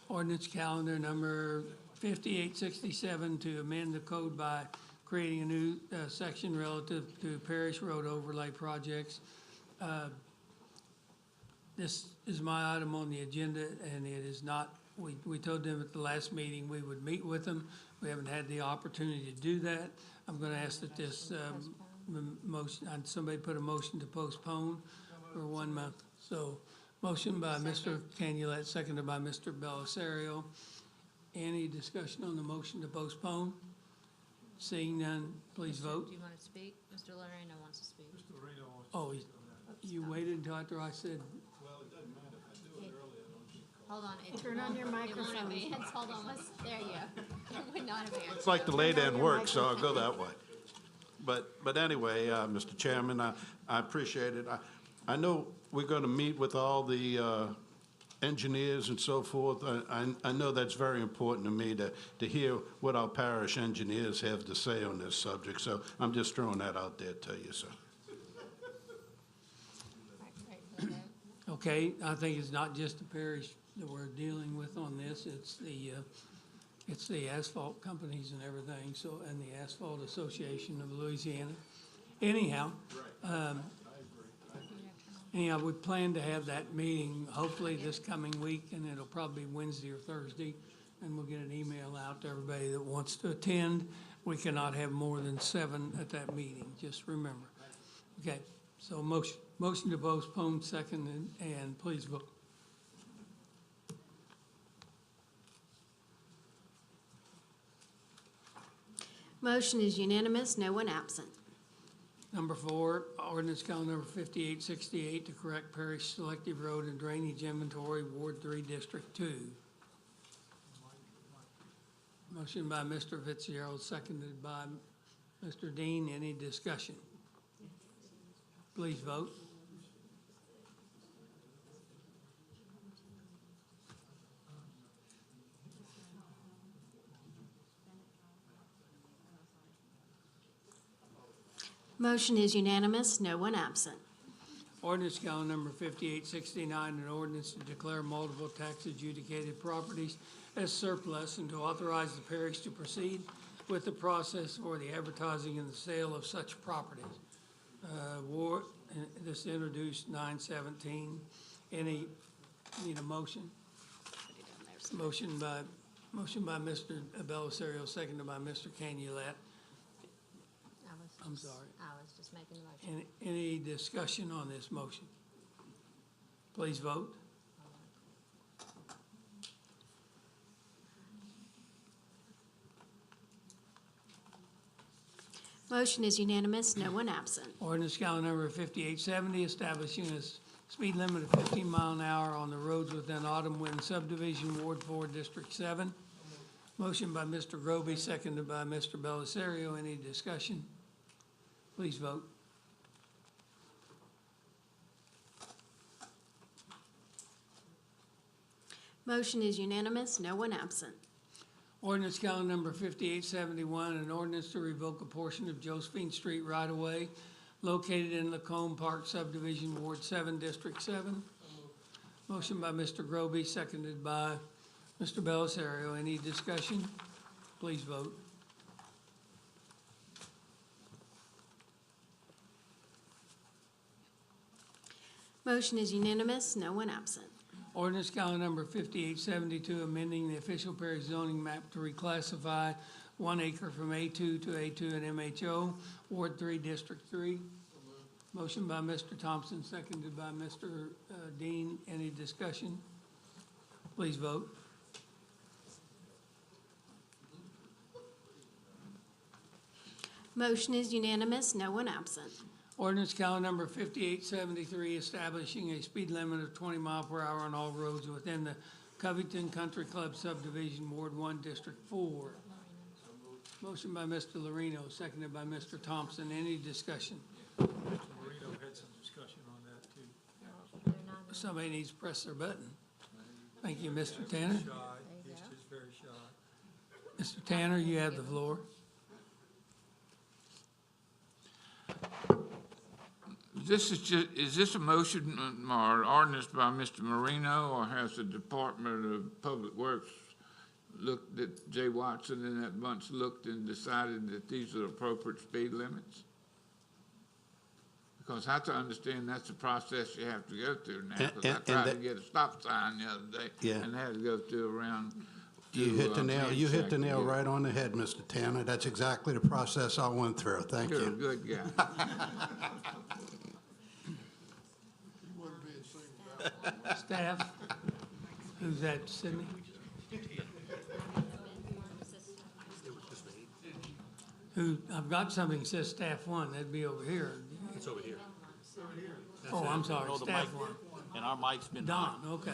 Ordinance calendar number 5867 to amend the code by creating a new section relative to Parish Road overlay projects. This is my item on the agenda, and it is not, we told them at the last meeting we would meet with them. We haven't had the opportunity to do that. I'm going to ask that this motion, somebody put a motion to postpone for 1 month. So motion by Mr. Canulet, seconded by Mr. Belisario. Any discussion on the motion to postpone? Seeing none, please vote. Do you want to speak? Mr. Loreno wants to speak. Mr. Loreno wants Oh, you waited until after I said, Hold on. Turn on your microphone. It won't advance. Hold on. There you go. It would not advance. It's like the lay-down work, so I'll go that way. But anyway, Mr. Chairman, I appreciate it. I know we're going to meet with all the engineers and so forth. I know that's very important to me to hear what our parish engineers have to say on this subject, so I'm just throwing that out there to you, sir. okay, I think it's not just the parish that we're dealing with on this, it's the asphalt companies and everything, so, and the Asphalt Association of Louisiana. Anyhow, anyhow, we plan to have that meeting hopefully this coming week, and it'll probably be Wednesday or Thursday, and we'll get an email out to everybody that wants to attend. We cannot have more than 7 at that meeting, just remember. Okay, so motion to postpone, second, and please vote. Motion is unanimous, no one absent. Number 4, ordinance calendar number 5868 to correct Parish Selective Road and Drainage Inventory, Ward 3, District 2. Motion by Mr. Fitzgerald, seconded by Mr. Dean. Any discussion? Please vote. Motion is unanimous, no one absent. Ordinance calendar number 5869, an ordinance to declare multiple tax adjudicated properties as surplus and to authorize the parish to proceed with the process for the advertising and the sale of such properties. This introduced 917. Need a motion? Motion by Mr. Belisario, seconded by Mr. Canulet. I'm sorry. I was just making the motion. Any discussion on this motion? Please vote. Motion is unanimous, no one absent. Ordinance calendar number 5870, establishing a speed limit of 15 mile an hour on the roads within Autumn Wind Subdivision, Ward 4, District 7. Motion by Mr. Groby, seconded by Mr. Belisario. Any discussion? Please vote. Motion is unanimous, no one absent. Ordinance calendar number 5871, an ordinance to revoke a portion of Josephine Street right-of-way located in Lacombe Park Subdivision, Ward 7, District 7. Motion by Mr. Groby, seconded by Mr. Belisario. Any discussion? Please vote. Motion is unanimous, no one absent. Ordinance calendar number 5872, amending the official parish zoning map to reclassify 1 acre from A2 to A2 and MHO, Ward 3, District 3. Motion by Mr. Thompson, seconded by Mr. Dean. Any discussion? Please vote. Motion is unanimous, no one absent. Ordinance calendar number 5873, establishing a speed limit of 20 mile per hour on all roads within the Covington Country Club subdivision, Ward 1, District 4. Motion by Mr. Lorino, seconded by Mr. Thompson. Any discussion? Mr. Marino had some discussion on that, too. Somebody needs to press their button. Thank you, Mr. Tanner. Shy, he's just very shy. Mr. Tanner, you have the floor. Is this a motion or ordinance by Mr. Marino, or has the Department of Public Works looked at, Jay Watson and that bunch looked and decided that these are appropriate speed limits? Because I have to understand that's the process you have to go through now, because I tried to get a stop sign the other day. Yeah. And had to go through around. You hit the nail right on the head, Mr. Tanner. That's exactly the process I went through. Thank You're a you. good guy. Staff? Who's that, Sydney? Who, I've got something that says staff one, that'd be over here. It's over here. Oh, I'm sorry, Oh, the staff mic- one. And our mic's been Don, okay.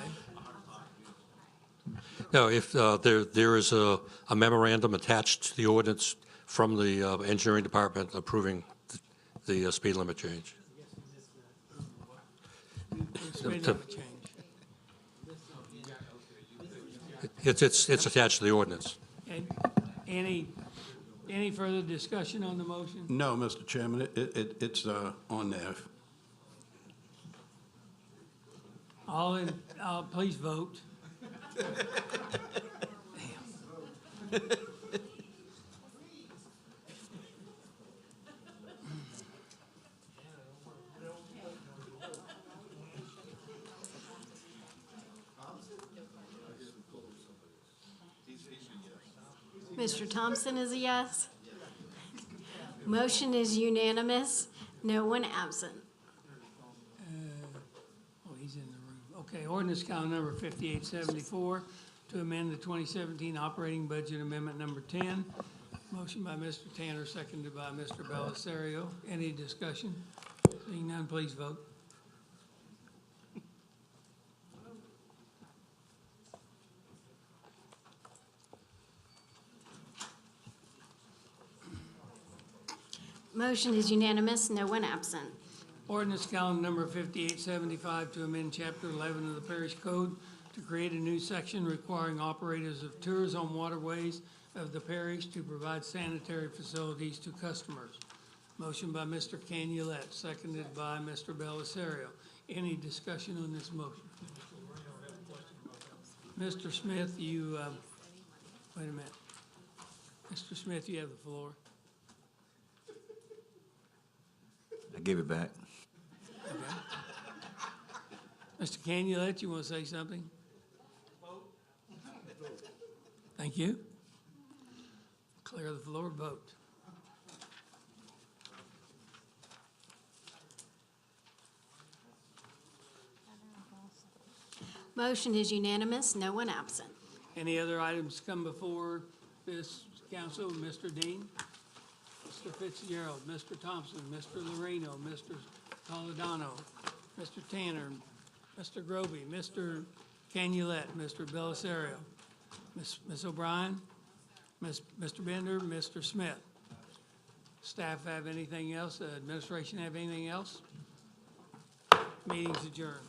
No, if there is a memorandum attached to the ordinance from the engineering department approving the speed limit change. Speed limit change. It's attached to the ordinance. And any further discussion on the motion? No, Mr. Chairman, it's on there. Please vote. Mr. Thompson is a yes. Motion is unanimous, no one absent. Oh, he's in the room. Okay, ordinance count number 5874 to amend the 2017 operating budget amendment number 10. Motion by Mr. Tanner, seconded by Mr. Belisario. Any discussion? Seeing none, please vote. Motion is unanimous, no one absent. Ordinance calendar number 5875 to amend Chapter 11 of the Parish Code to create a new section requiring operators of tourism waterways of the parish to provide sanitary facilities to customers. Motion by Mr. Canulette, seconded by Mr. Belisario. Any discussion on this motion? Mr. Smith, you, wait a minute. Mr. Smith, you have the floor. I give it back. Okay. Mr. Canulette, you want to say something? Thank you. Clear the floor, vote. Motion is unanimous, no one absent. Any other items come before this council? Mr. Dean? Mr. Fitzgerald, Mr. Thompson, Mr. Lorino, Mr. Toledano, Mr. Tanner, Mr. Groby, Mr. Canulette, Mr. Belisario, Ms. O'Brien, Mr. Bender, Mr. Smith. Staff have anything else? Administration have anything else? Meeting's adjourned.